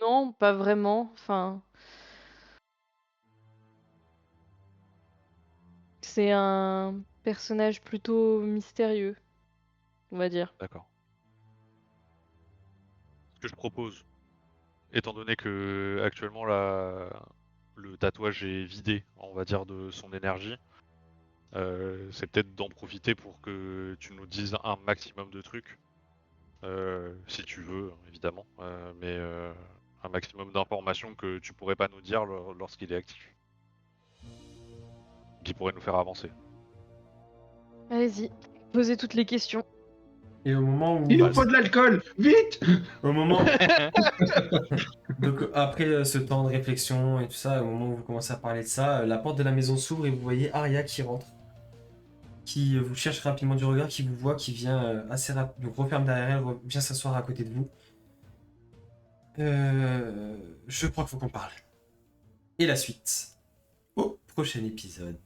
Non, pas vraiment. Enfin, c'est un personnage plutôt mystérieux, on va dire. D'accord. Ce que je propose, étant donné que actuellement le tatouage est vidé, on va dire, de son énergie, c'est peut-être d'en profiter pour que tu nous dises un maximum de trucs, si tu veux, évidemment, mais un maximum d'informations que tu pourrais pas nous dire lorsqu'il est actif, qui pourrait nous faire avancer. Allez-y, posez toutes les questions. Et au moment où... Il nous faut de l'alcool, vite! Au moment... Donc après ce temps de réflexion et tout ça, au moment où vous commencez à parler de ça, la porte de la maison s'ouvre et vous voyez Arya qui rentre, qui vous cherche rapidement du regard, qui vous voit, qui vient assez rapidement, donc referme derrière elle, vient s'asseoir à côté de vous. Je crois qu'il faut qu'on parle. Et la suite au prochain épisode.